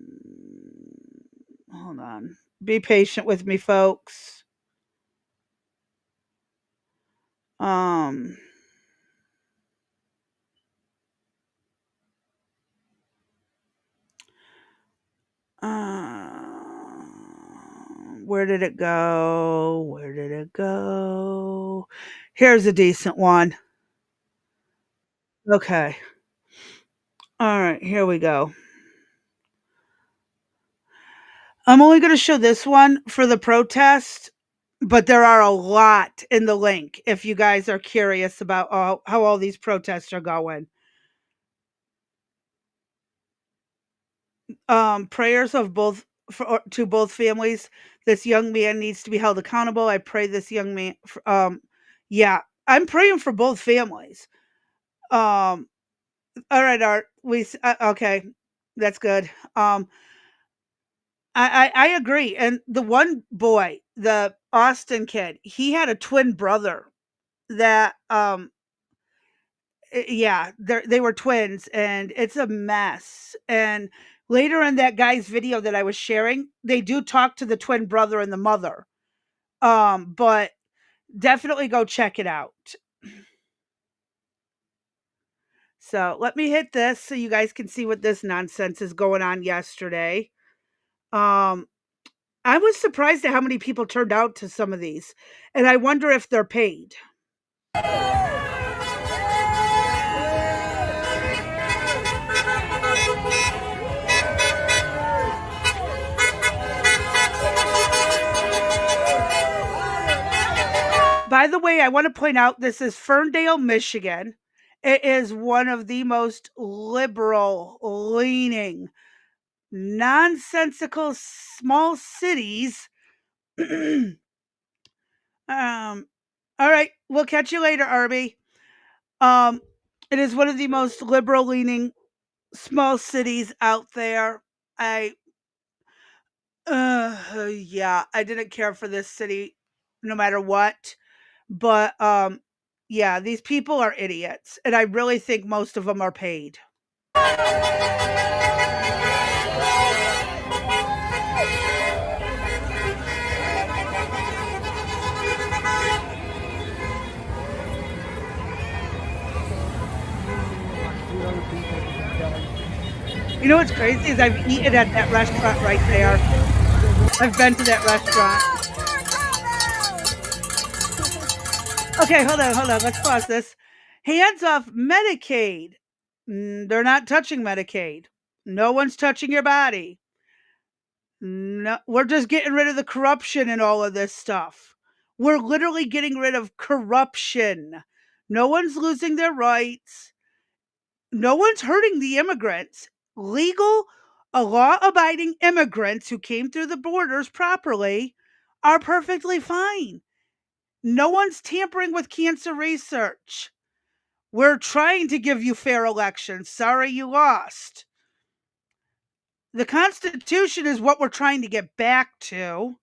hold on. Be patient with me, folks. Um, uh, where did it go? Where did it go? Here's a decent one. Okay. All right, here we go. I'm only going to show this one for the protest, but there are a lot in the link if you guys are curious about how all these protests are going. Prayers of both to both families. This young man needs to be held accountable. I pray this young man. Yeah, I'm praying for both families. All right, Art. Okay, that's good. I agree. And the one boy, the Austin kid, he had a twin brother that yeah, they were twins, and it's a mess. And later in that guy's video that I was sharing, they do talk to the twin brother and the mother. But definitely go check it out. So let me hit this so you guys can see what this nonsense is going on yesterday. Um, I was surprised at how many people turned out to some of these, and I wonder if they're paid. By the way, I want to point out this is Ferndale, Michigan. It is one of the most liberal leaning, nonsensical small cities. All right, we'll catch you later, Arby. Um, it is one of the most liberal leaning small cities out there. Yeah, I didn't care for this city no matter what. But yeah, these people are idiots, and I really think most of them are paid. You know what's crazy is I've eaten at that restaurant right there. I've been to that restaurant. Okay, hold on. Let's pause this. Hands off Medicaid. They're not touching Medicaid. No one's touching your body. No, we're just getting rid of the corruption and all of this stuff. We're literally getting rid of corruption. No one's losing their rights. No one's hurting the immigrants. Legal, law abiding immigrants who came through the borders properly are perfectly fine. No one's tampering with cancer research. We're trying to give you fair elections. Sorry you lost. The Constitution is what we're trying to get back to.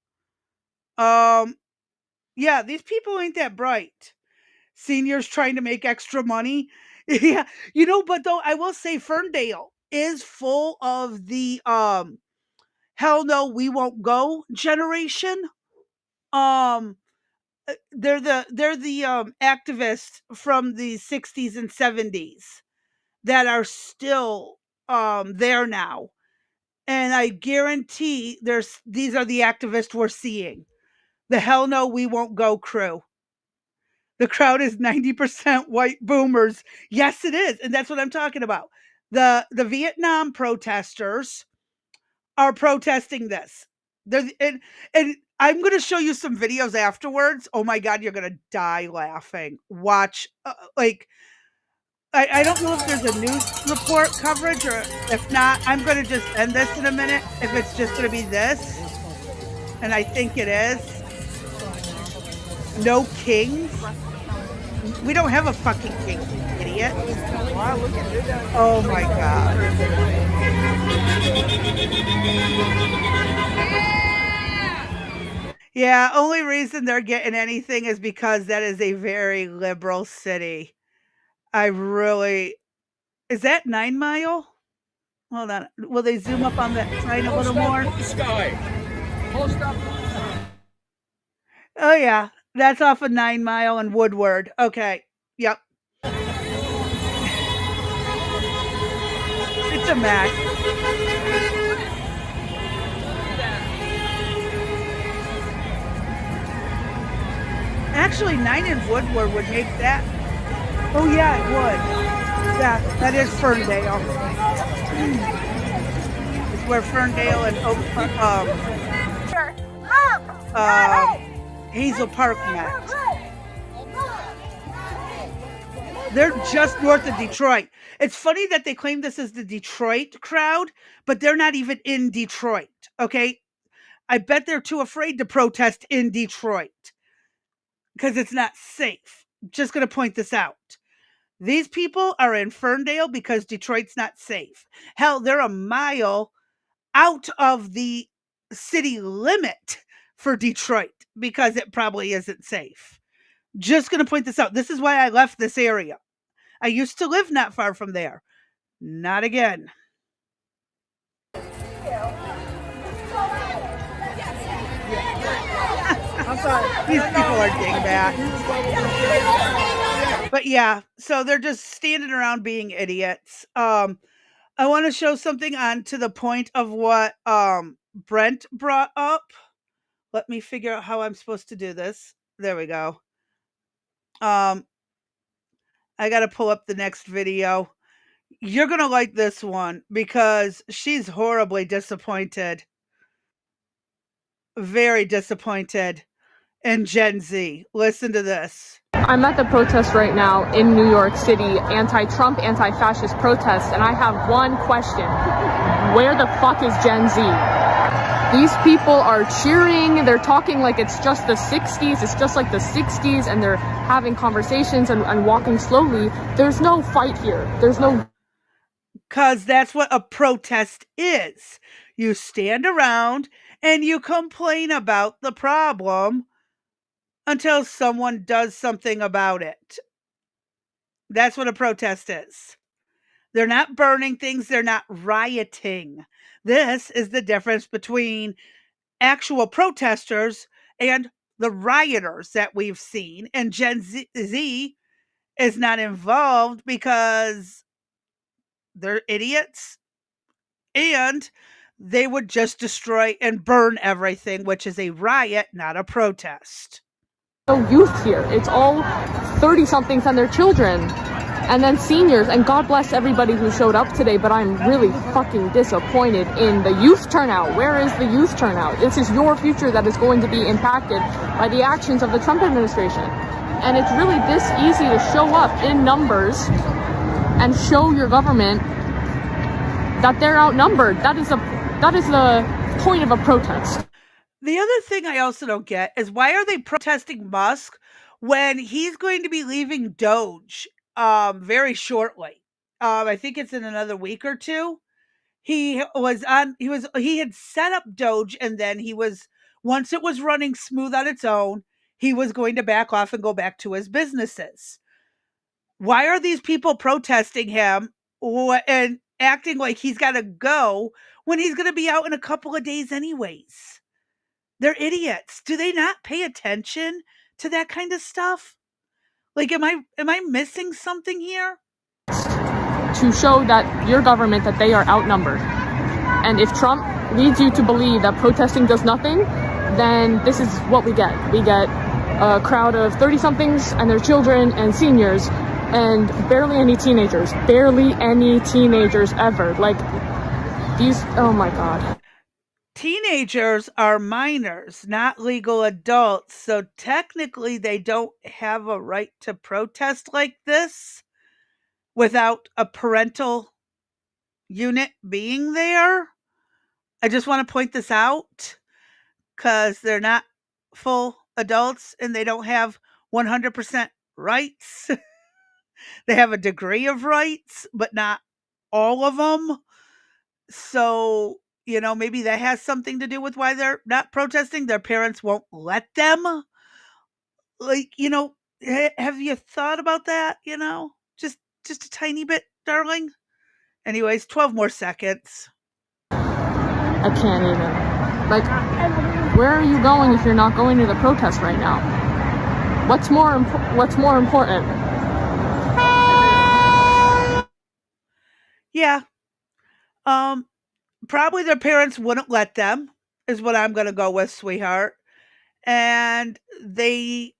Yeah, these people ain't that bright. Seniors trying to make extra money. Yeah, but though I will say Ferndale is full of the hell no, we won't go generation. Um they're the activists from the 60s and 70s that are still there now. And I guarantee these are the activists we're seeing. The hell no, we won't go crew. The crowd is 90% white boomers. Yes, it is. And that's what I'm talking about. The Vietnam protesters are protesting this. And I'm going to show you some videos afterwards. Oh my God, you're going to die laughing. Watch, I don't know if there's a news report coverage, or if not, I'm going to just end this in a minute. If it's just going to be this, and I think it is. No kings. We don't have a fucking king, idiot. Oh my God. Yeah, only reason they're getting anything is because that is a very liberal city. Is that 9 Mile? Hold on. Will they zoom up on that sign a little more? Oh yeah. That's off of 9 Mile and Woodward. Okay. Yep. It's a mess. Actually, 9 and Woodward would make that. Oh, yeah, it would. Yeah, that is Ferndale. It's where Ferndale and Hazel Park met. They're just north of Detroit. It's funny that they claim this is the Detroit crowd, but they're not even in Detroit, okay? I bet they're too afraid to protest in Detroit because it's not safe. Just going to point this out. These people are in Ferndale because Detroit's not safe. Hell, they're a mile out of the city limit for Detroit because it probably isn't safe. Just going to point this out. This is why I left this area. I used to live not far from there. Not again. I'm sorry. These people are dingbats. But yeah, so they're just standing around being idiots. I want to show something on to the point of what Brent brought up. Let me figure out how I'm supposed to do this. There we go. I got to pull up the next video. You're going to like this one because she's horribly disappointed. Very disappointed in Gen Z. Listen to this. I'm at the protest right now in New York City, anti-Trump, anti-fascist protest, and I have one question. Where the fuck is Gen Z? These people are cheering, they're talking like it's just the 60s, it's just like the 60s, and they're having conversations and walking slowly. There's no fight here. There's no... Because that's what a protest is. You stand around and you complain about the problem until someone does something about it. That's what a protest is. They're not burning things. They're not rioting. This is the difference between actual protesters and the rioters that we've seen. And Gen Z is not involved because they're idiots and they would just destroy and burn everything, which is a riot, not a protest. No youth here. It's all 30-somethings and their children, and then seniors, and God bless everybody who showed up today, but I'm really fucking disappointed in the youth turnout. Where is the youth turnout? This is your future that is going to be impacted by the actions of the Trump administration. And it's really this easy to show up in numbers and show your government that they're outnumbered. That is the point of a protest. The other thing I also don't get is why are they protesting Musk when he's going to be leaving Doge very shortly? I think it's in another week or two. He had set up Doge, and then once it was running smooth on its own, he was going to back off and go back to his businesses. Why are these people protesting him and acting like he's got to go when he's going to be out in a couple of days anyways? They're idiots. Do they not pay attention to that kind of stuff? Like, am I missing something here? To show that your government, that they are outnumbered. And if Trump leads you to believe that protesting does nothing, then this is what we get. We get a crowd of 30-somethings and their children and seniors and barely any teenagers. Barely any teenagers ever. Like, these, oh my God. Teenagers are minors, not legal adults, so technically they don't have a right to protest like this without a parental unit being there. I just want to point this out because they're not full adults and they don't have 100% rights. They have a degree of rights, but not all of them. So, maybe that has something to do with why they're not protesting. Their parents won't let them. Like, have you thought about that? Just a tiny bit, darling. Anyways, 12 more seconds. I can't even. Like, where are you going if you're not going to the protest right now? What's more important? Yeah. Probably their parents wouldn't let them, is what I'm gonna go with, sweetheart. And they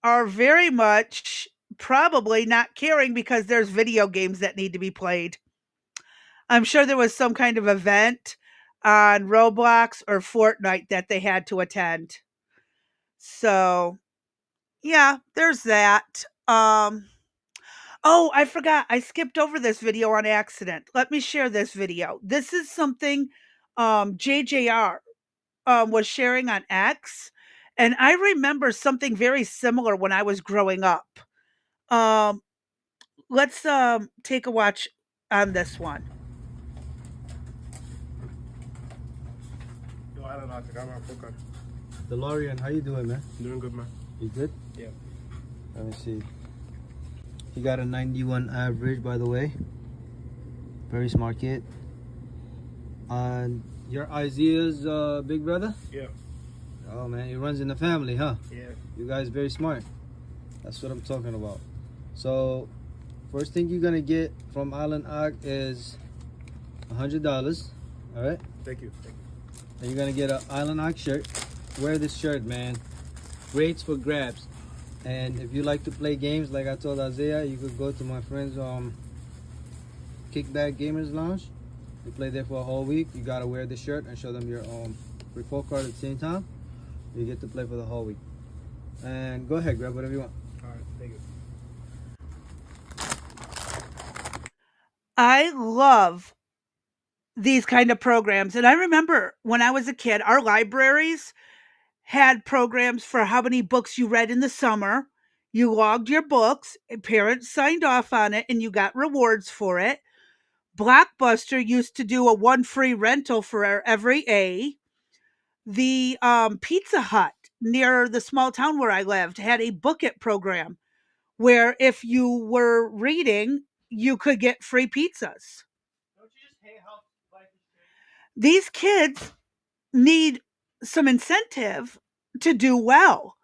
are very much probably not caring because there's video games that need to be played. I'm sure there was some kind of event on Roblox or Fortnite that they had to attend. So, yeah, there's that. Oh, I forgot. I skipped over this video on accident. Let me share this video. This is something JJR was sharing on X, and I remember something very similar when I was growing up. Um, let's take a watch on this one. DeLorean, how you doing, man? Doing good, man. You good? Yeah. Let me see. He got a 91 average, by the way. Very smart kid. And your Isaiah's big brother? Yeah. Oh man, he runs in the family, huh? Yeah. You guys very smart. That's what I'm talking about. So, first thing you're gonna get from Island Arc is $100. All right. Thank you. Thank you. And you're gonna get an Island Arc shirt. Wear this shirt, man. Greats for grabs. And if you like to play games, like I told Isaiah, you could go to my friend's Kickback Gamers Lounge. You play there for a whole week. You gotta wear the shirt and show them your report card at the same time. You get to play for the whole week. And go ahead, grab whatever you want. All right, thank you. I love these kind of programs. And I remember when I was a kid, our libraries had programs for how many books you read in the summer. You logged your books, parents signed off on it, and you got rewards for it. Blockbuster used to do a one free rental for every A. The Pizza Hut near the small town where I lived had a book it program where if you were reading, you could get free pizzas. These kids need some incentive to do well.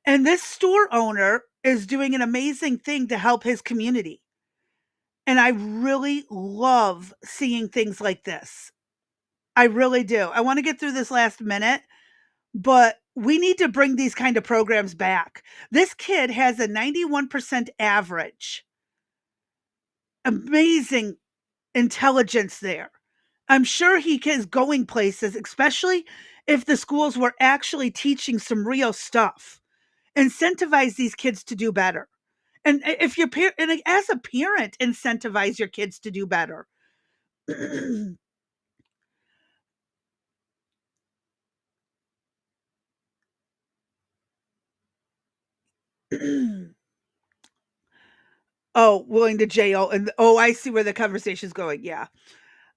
And this store owner is doing an amazing thing to help his community. And I really love seeing things like this. I really do. I want to get through this last minute, but we need to bring these kind of programs back. This kid has a 91% average. Amazing intelligence there. I'm sure he is going places, especially if the schools were actually teaching some real stuff. Incentivize these kids to do better. And if you're and as a parent, incentivize your kids to do better. Oh, willing to jail. And I see where the conversation's going. Yeah.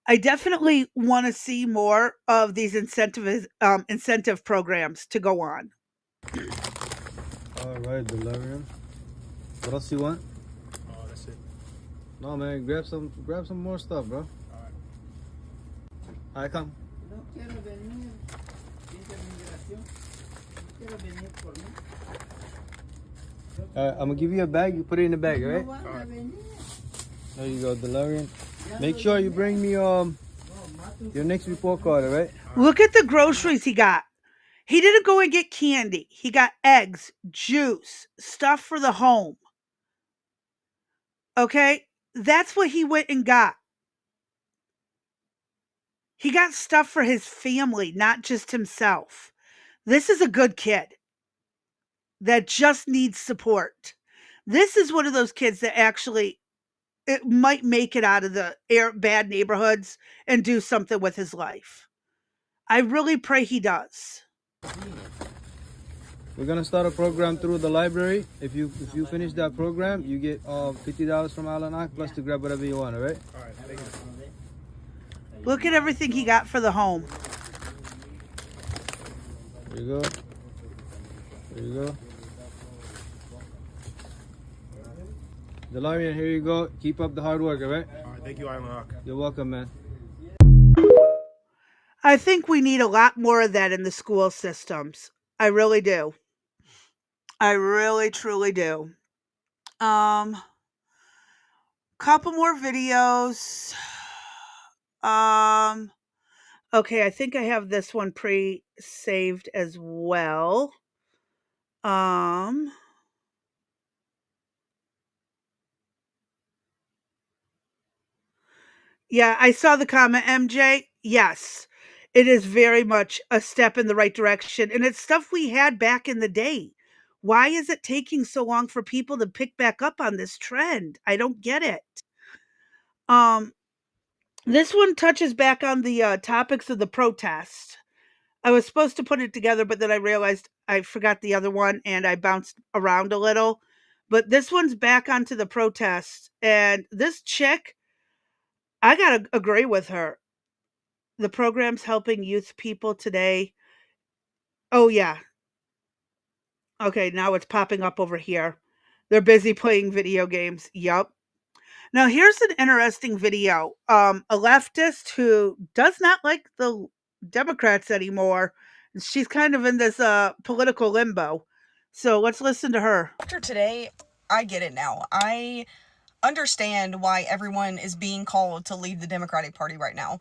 I definitely want to see more of these incentive programs to go on. All right, Delarian. What else you want? Oh, that's it. No, man, grab some more stuff, bro. All right, come. I'm gonna give you a bag. You put it in the bag, all right? There you go, Delarian. Make sure you bring me your next report card, all right? Look at the groceries he got. He didn't go and get candy. He got eggs, juice, stuff for the home. Okay? That's what he went and got. He got stuff for his family, not just himself. This is a good kid that just needs support. This is one of those kids that actually it might make it out of the bad neighborhoods and do something with his life. I really pray he does. We're gonna start a program through the library. If you finish that program, you get $50 from Island Arc plus to grab whatever you want, all right? All right, thank you. Look at everything he got for the home. There you go. There you go. Delarian, here you go. Keep up the hard work, all right? All right, thank you, Island Arc. You're welcome, man. I think we need a lot more of that in the school systems. I really do. I really truly do. Um, couple more videos. Um, okay, I think I have this one pre-saved as well. Um, yeah, I saw the comment, MJ. Yes, it is very much a step in the right direction, and it's stuff we had back in the day. Why is it taking so long for people to pick back up on this trend? I don't get it. Um, this one touches back on the topics of the protest. I was supposed to put it together, but then I realized I forgot the other one and I bounced around a little. But this one's back onto the protest. And this chick, I got to agree with her. The program's helping youth people today. Oh, yeah. Okay, now it's popping up over here. They're busy playing video games. Yup. Now, here's an interesting video. A leftist who does not like the Democrats anymore. She's kind of in this political limbo. So let's listen to her. After today, I get it now. I understand why everyone is being called to leave the Democratic Party right now.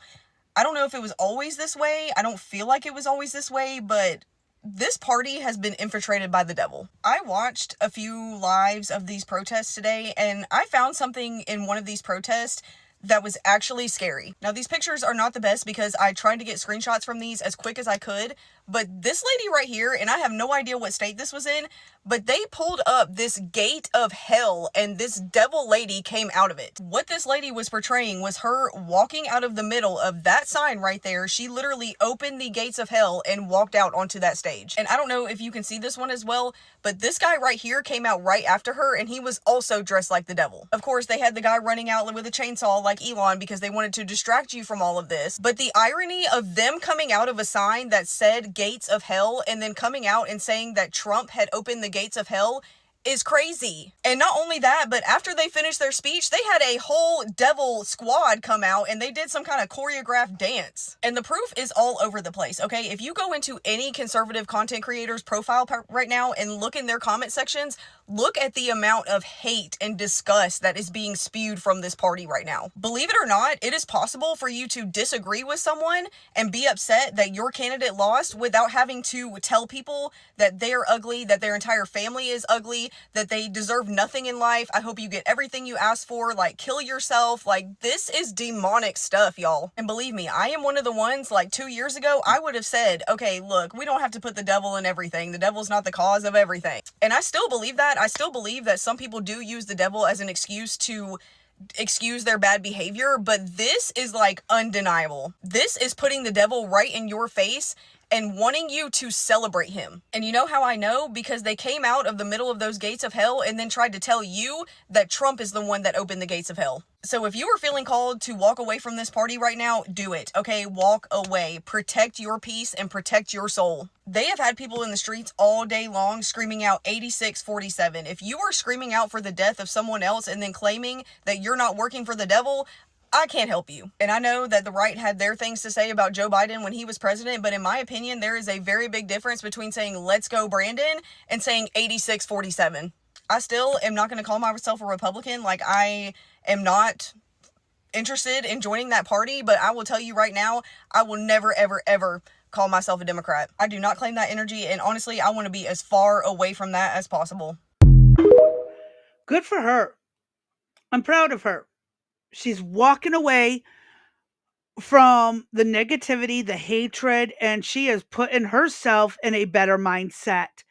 I don't know if it was always this way. I don't feel like it was always this way, but this party has been infiltrated by the devil. I watched a few lives of these protests today, and I found something in one of these protests that was actually scary. Now, these pictures are not the best because I tried to get screenshots from these as quick as I could, but this lady right here, and I have no idea what state this was in, but they pulled up this gate of hell and this devil lady came out of it. What this lady was portraying was her walking out of the middle of that sign right there. She literally opened the gates of hell and walked out onto that stage. And I don't know if you can see this one as well, but this guy right here came out right after her and he was also dressed like the devil. Of course, they had the guy running out with a chainsaw like Elon because they wanted to distract you from all of this. But the irony of them coming out of a sign that said gates of hell and then coming out and saying that Trump had opened the gates of hell is crazy. And not only that, but after they finished their speech, they had a whole devil squad come out and they did some kind of choreographed dance. And the proof is all over the place, okay? If you go into any conservative content creator's profile right now and look in their comment sections, look at the amount of hate and disgust that is being spewed from this party right now. Believe it or not, it is possible for you to disagree with someone and be upset that your candidate lost without having to tell people that they're ugly, that their entire family is ugly, that they deserve nothing in life. I hope you get everything you ask for, like kill yourself. Like, this is demonic stuff, y'all. And believe me, I am one of the ones, like 2 years ago, I would have said, okay, look, we don't have to put the devil in everything. The devil's not the cause of everything. And I still believe that. I still believe that some people do use the devil as an excuse to excuse their bad behavior, but this is like undeniable. This is putting the devil right in your face and wanting you to celebrate him. And you know how I know? Because they came out of the middle of those gates of hell and then tried to tell you that Trump is the one that opened the gates of hell. So if you are feeling called to walk away from this party right now, do it, okay? Walk away. Protect your peace and protect your soul. They have had people in the streets all day long screaming out 8647. If you are screaming out for the death of someone else and then claiming that you're not working for the devil, I can't help you. And I know that the right had their things to say about Joe Biden when he was president, but in my opinion, there is a very big difference between saying, let's go Brandon, and saying 8647. I still am not going to call myself a Republican. Like, I am not interested in joining that party, but I will tell you right now, I will never, ever, ever call myself a Democrat. I do not claim that energy, and honestly, I want to be as far away from that as possible. Good for her. I'm proud of her. She's walking away from the negativity, the hatred, and she is putting herself in a better mindset.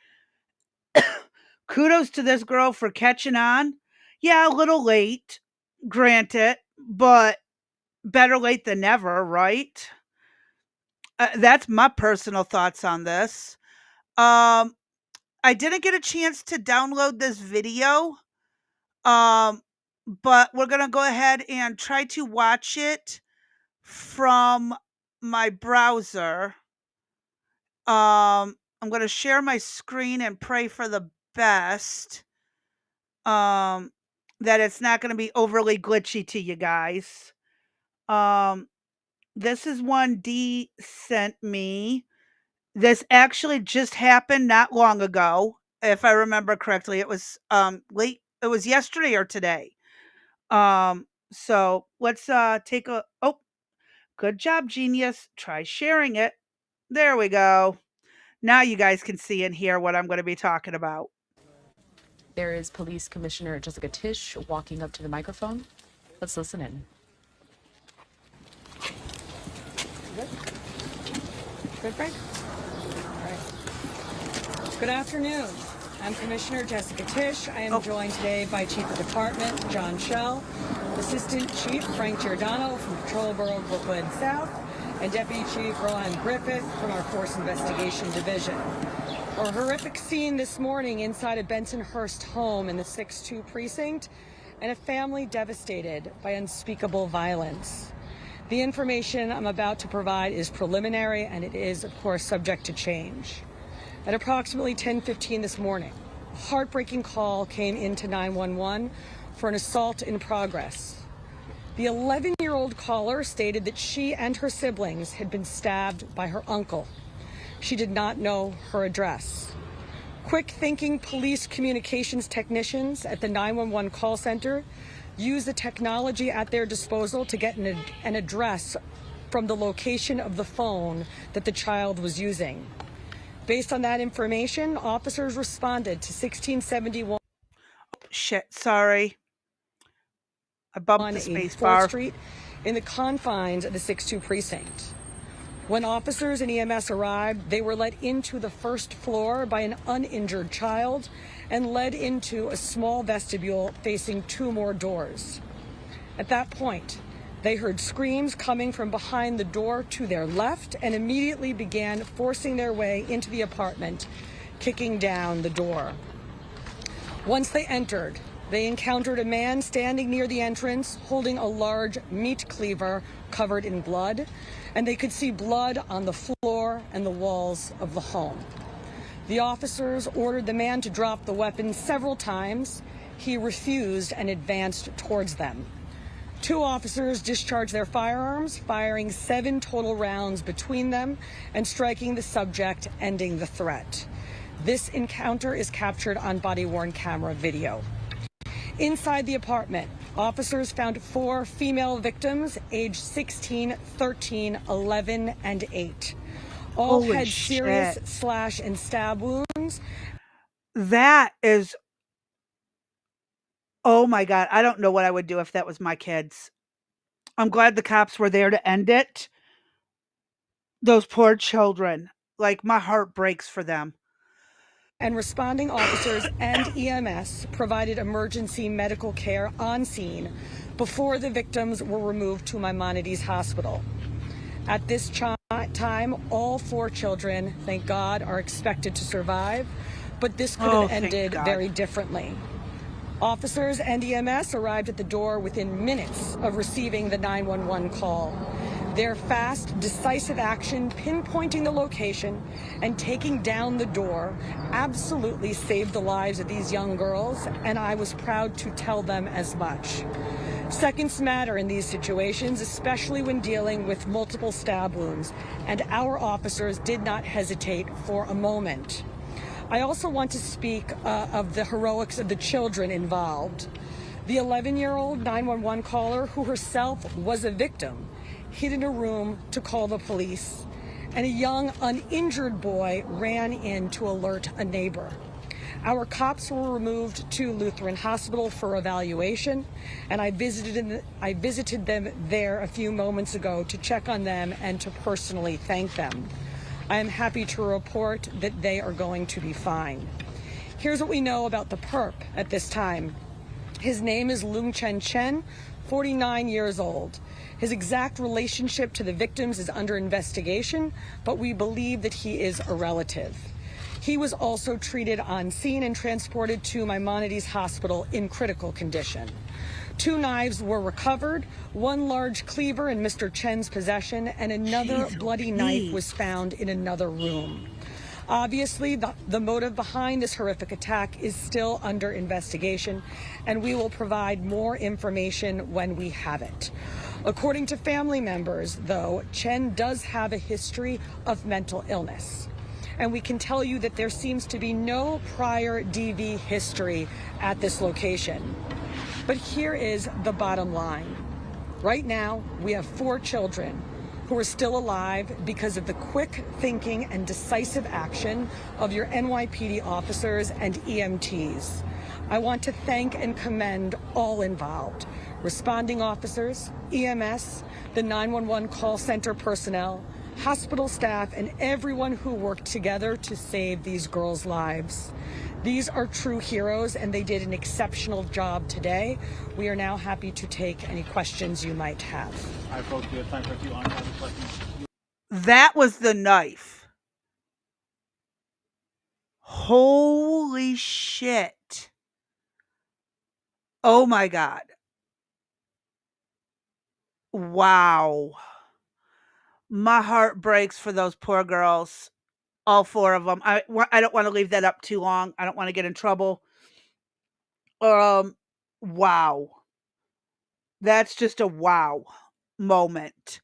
Kudos to this girl for catching on. Yeah, a little late, granted, but better late than never, right? That's my personal thoughts on this. Um, I didn't get a chance to download this video, um, but we're gonna go ahead and try to watch it from my browser. I'm gonna share my screen and pray for the best. Um, that it's not gonna be overly glitchy to you guys. Um, this is one D sent me. This actually just happened not long ago. if I remember correctly. It was late. It was yesterday or today. So let's take a. Oh, good job, genius. Try sharing it. There we go. Now you guys can see and hear what I'm going to be talking about. There is Police Commissioner Jessica Tisch walking up to the microphone. Let's listen in. Good, Frank? All right. Good afternoon. I'm Commissioner Jessica Tisch. I am joined today by Chief of Department John Schell, Assistant Chief Frank Giordano from Patrol Borough Brooklyn South, and Deputy Chief Rohan Griffith from our Force Investigation Division. A horrific scene this morning inside a Bensonhurst home in the 6-2 precinct, and a family devastated by unspeakable violence. The information I'm about to provide is preliminary, and it is, of course, subject to change. At approximately 10:15 this morning, a heartbreaking call came into 911 for an assault in progress. The 11-year-old caller stated that she and her siblings had been stabbed by her uncle. She did not know her address. Quick-thinking police communications technicians at the 911 call center use the technology at their disposal to get an address from the location of the phone that the child was using. Based on that information, officers responded to 1671. Shit, sorry. I bumped the space bar. Street in the confines of the 6-2 precinct. When officers and EMS arrived, they were let into the first floor by an uninjured child and led into a small vestibule facing 2 more doors. At that point, they heard screams coming from behind the door to their left and immediately began forcing their way into the apartment, kicking down the door. Once they entered, they encountered a man standing near the entrance holding a large meat cleaver covered in blood, and they could see blood on the floor and the walls of the home. The officers ordered the man to drop the weapon several times. He refused and advanced towards them. 2 officers discharged their firearms, firing 7 total rounds between them and striking the subject, ending the threat. This encounter is captured on body-worn camera video. Inside the apartment, officers found 4 female victims aged 16, 13, 11, and 8. All Holy had serious shit. slash and stab wounds. That is, oh my God. I don't know what I would do if that was my kids. I'm glad the cops were there to end it. Those poor children. Like, my heart breaks for them. And responding officers and EMS provided emergency medical care on scene before the victims were removed to Maimonides Hospital. At this time, all 4 children, thank God, are expected to survive, but this could have ended very differently. Officers and EMS arrived at the door within minutes of receiving the 911 call. Their fast, decisive action, pinpointing the location and taking down the door, absolutely saved the lives of these young girls, and I was proud to tell them as much. Seconds matter in these situations, especially when dealing with multiple stab wounds, and our officers did not hesitate for a moment. I also want to speak of the heroics of the children involved. The 11-year-old 911 caller, who herself was a victim, hid in a room to call the police, and a young uninjured boy ran in to alert a neighbor. Our cops were removed to Lutheran Hospital for evaluation, and I visited them there a few moments ago to check on them and to personally thank them. I am happy to report that they are going to be fine. Here's what we know about the perp at this time. His name is Lung Chen, 49 years old. His exact relationship to the victims is under investigation, but we believe that he is a relative. He was also treated on scene and transported to Maimonides Hospital in critical condition. 2 knives were recovered, 1 large cleaver in Mr. Chen's possession, and another bloody knife was found in another room. Obviously, the motive behind this horrific attack is still under investigation, and we will provide more information when we have it. According to family members, though, Chen does have a history of mental illness. and we can tell you that there seems to be no prior DV history at this location. But here is the bottom line. Right now, we have 4 children who are still alive because of the quick thinking and decisive action of your NYPD officers and EMTs. I want to thank and commend all involved, responding officers, EMS, the 911 call center personnel, hospital staff, and everyone who worked together to save these girls' lives. These are true heroes, and they did an exceptional job today. We are now happy to take any questions you might have. All right, folks, we have time for a few on-topic questions. That was the knife. Holy shit. Oh my God. Wow. My heart breaks for those poor girls. All 4 of them. I don't want to leave that up too long. I don't want to get in trouble. Wow. That's just a wow moment.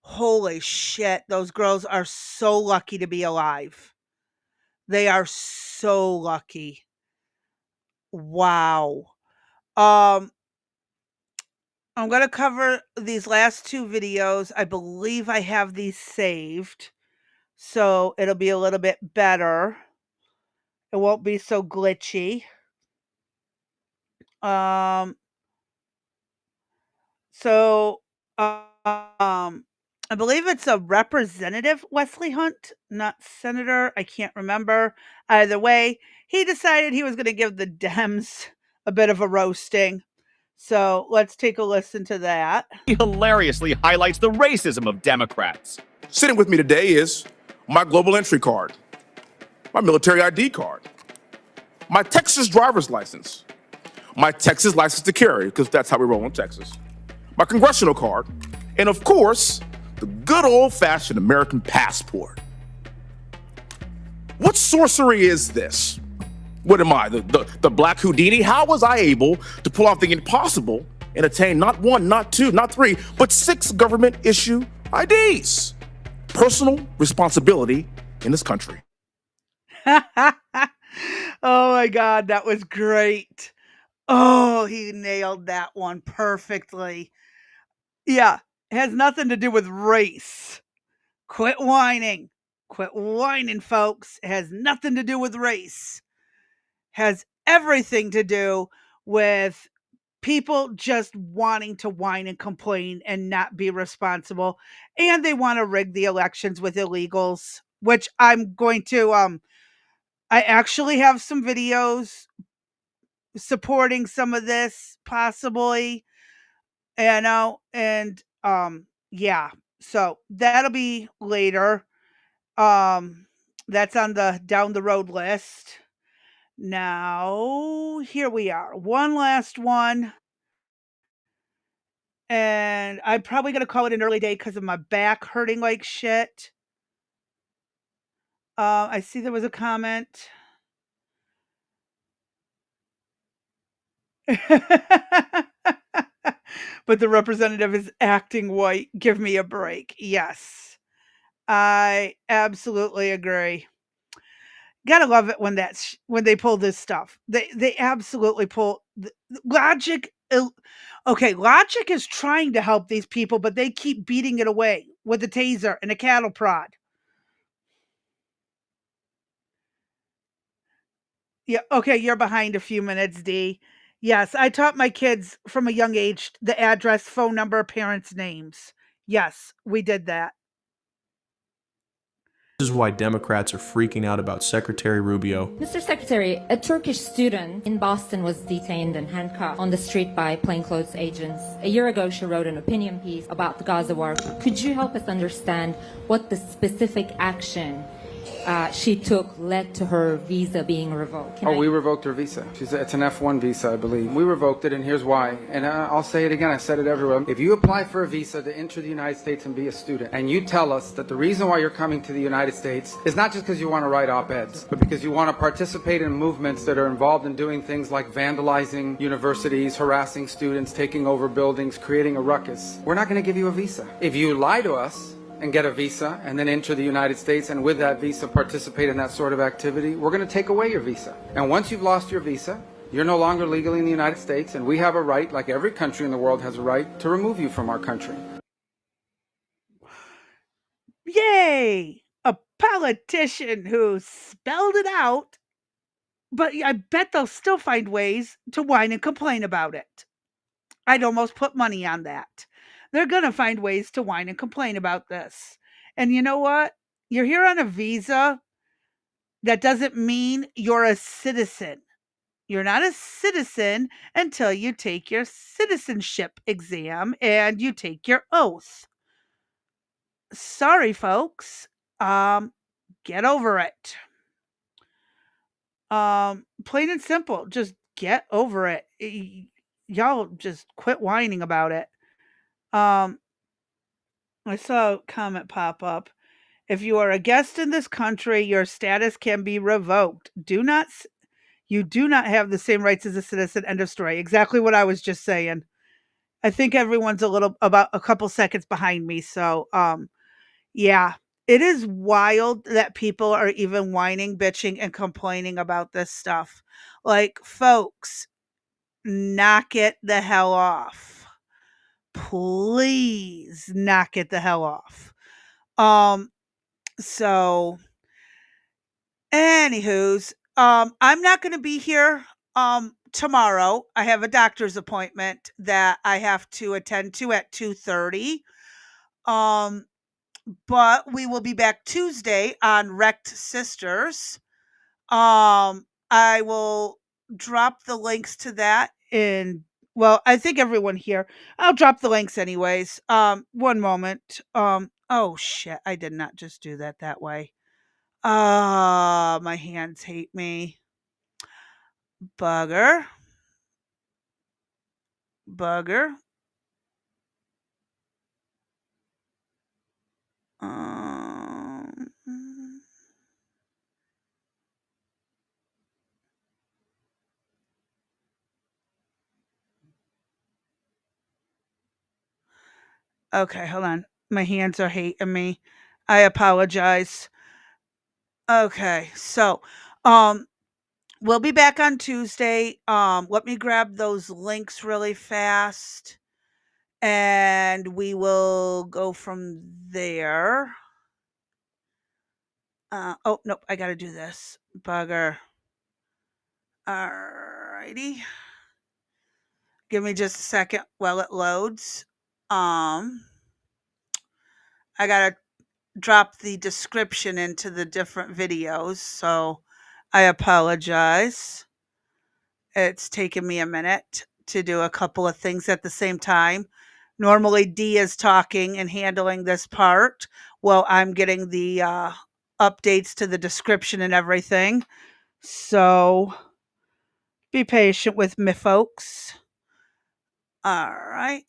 Holy shit. Those girls are so lucky to be alive. They are so lucky. Wow. I'm going to cover these last 2 videos. I believe I have these saved, so it'll be a little bit better. It won't be so glitchy. I believe it's a Representative Wesley Hunt, not Senator. I can't remember. Either way, he decided he was going to give the Dems a bit of a roasting. So let's take a listen to that. He hilariously highlights the racism of Democrats. Sitting with me today is my global entry card, my military ID card, my Texas driver's license, my Texas license to carry, because that's how we roll in Texas, my congressional card, and of course, the good old-fashioned American passport. What sorcery is this? What am I, the Black Houdini? How was I able to pull off the impossible and attain not 1, not 2, not 3, but 6 government-issue IDs? Personal responsibility in this country. Oh my God, that was great. Oh, he nailed that one perfectly. Yeah, it has nothing to do with race. Quit whining. Quit whining, folks. It has nothing to do with race. Has everything to do with people just wanting to whine and complain and not be responsible. And they want to rig the elections with illegals, which I'm going to, I actually have some videos supporting some of this possibly, and yeah, so that'll be later. That's on the down the road list. Now, here we are. One last one. And I'm probably going to call it an early day because of my back hurting like shit. I see there was a comment. But the representative is acting white. Give me a break. Yes, I absolutely agree. Gotta love it when when they pull this stuff. They absolutely pull logic. Okay, logic is trying to help these people, but they keep beating it away with a taser and a cattle prod. Yeah, okay, you're behind a few minutes, D. Yes, I taught my kids from a young age the address, phone number, parents' names. Yes, we did that. This is why Democrats are freaking out about Secretary Rubio. Mr. Secretary, a Turkish student in Boston was detained and handcuffed on the street by plainclothes agents. A year ago, she wrote an opinion piece about the Gaza war. Could you help us understand what the specific action she took led to her visa being revoked? We revoked her visa. It's an F1 visa, I believe. We revoked it, and here's why. And I'll say it again, I said it everywhere. If you apply for a visa to enter the United States and be a student, and you tell us that the reason why you're coming to the United States is not just because you want to write op-eds, but because you want to participate in movements that are involved in doing things like vandalizing universities, harassing students, taking over buildings, creating a ruckus, we're not going to give you a visa. If you lie to us, and get a visa and then enter the United States and with that visa participate in that sort of activity, we're going to take away your visa. And once you've lost your visa, you're no longer legally in the United States, and we have a right, like every country in the world has a right, to remove you from our country. Yay! A politician who spelled it out, but I bet they'll still find ways to whine and complain about it. I'd almost put money on that. They're going to find ways to whine and complain about this. And you know what? You're here on a visa. That doesn't mean you're a citizen. You're not a citizen until you take your citizenship exam and you take your oath. Sorry, folks. Get over it. Plain and simple. Just get over it. Y'all just quit whining about it. Um, I saw a comment pop up. If you are a guest in this country, your status can be revoked. You do not have the same rights as a citizen. End of story. Exactly what I was just saying. I think everyone's about a couple seconds behind me. So, yeah, it is wild that people are even whining, bitching, and complaining about this stuff. Like, folks, knock it the hell off. Please knock it the hell off. So anywho's, I'm not going to be here tomorrow. I have a doctor's appointment that I have to attend to at 2:30. Um but we will be back Tuesday on Wrecked Sisters. I will drop the links to that in, well, I think everyone here. I'll drop the links anyways. One moment. Oh shit, I did not just do that way. Ah, my hands hate me. Bugger. Bugger. Um, okay, hold on. My hands are hating me. I apologize. Okay, so um we'll be back on Tuesday. Let me grab those links really fast and we will go from there. Oh, nope, I got to do this. Bugger. Alrighty. Give me just a second while it loads. I got to drop the description into the different videos, so I apologize. It's taken me a minute to do a couple of things at the same time. Normally, D is talking and handling this part while I'm getting the updates to the description and everything. So be patient with me, folks. All right.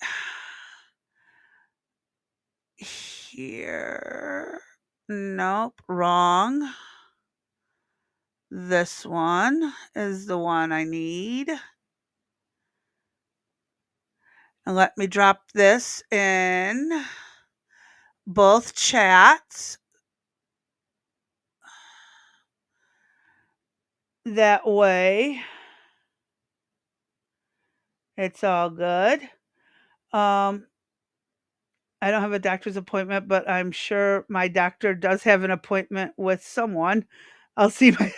Here. Nope, wrong. This one is the one I need. And let me drop this in both chats. That way, it's all good. I don't have a doctor's appointment, but I'm sure my doctor does have an appointment with someone. I'll see my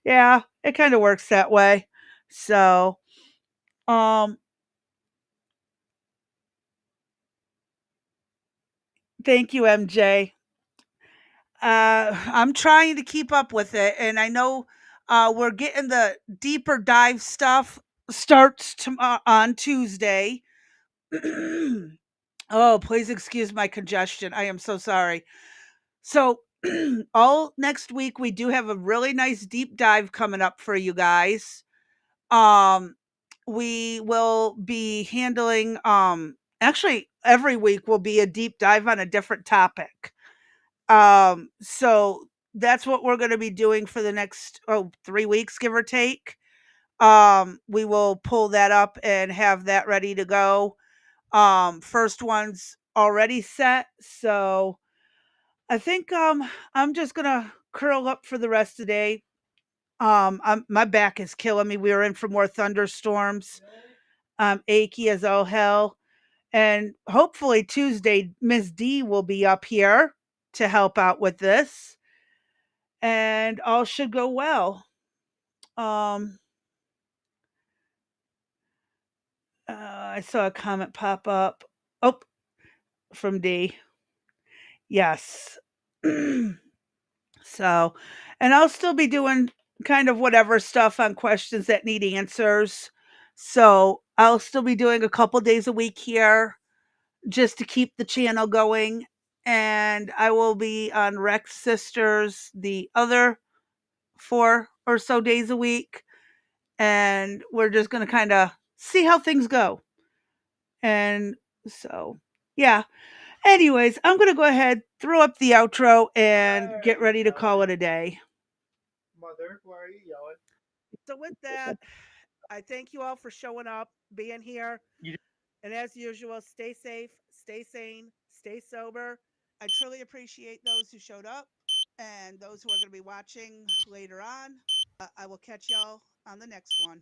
Yeah, it kind of works that way. So, um thank you, MJ. I'm trying to keep up with it, and I know we're getting the deeper dive stuff starts on Tuesday. Oh, please excuse my congestion. I am so sorry. So, all next week we do have a really nice deep dive coming up for you guys. Um we will be handling actually every week will be a deep dive on a different topic. So that's what we're going to be doing for the next 3 weeks, give or take. We will pull that up and have that ready to go. First ones already set. So I think I'm just gonna curl up for the rest of the day. My back is killing me. We were in for more thunderstorms. I'm achy as all hell. And hopefully Tuesday, Miss D will be up here to help out with this, and all should go well. Um, I saw a comment pop up. Oh, from D. Yes. So, and I'll still be doing kind of whatever stuff on questions that need answers. So I'll still be doing a couple days a week here just to keep the channel going. And I will be on Rex Sisters the other 4 or so days a week. And we're just going to kind of see how things go. And so, yeah. Anyways, I'm going to go ahead, throw up the outro, and get ready to call it a day. Mother, why are you yelling? So, with that, I thank you all for showing up, being here. And as usual, stay safe, stay sane, stay sober. I truly appreciate those who showed up and those who are going to be watching later on. I will catch y'all on the next one.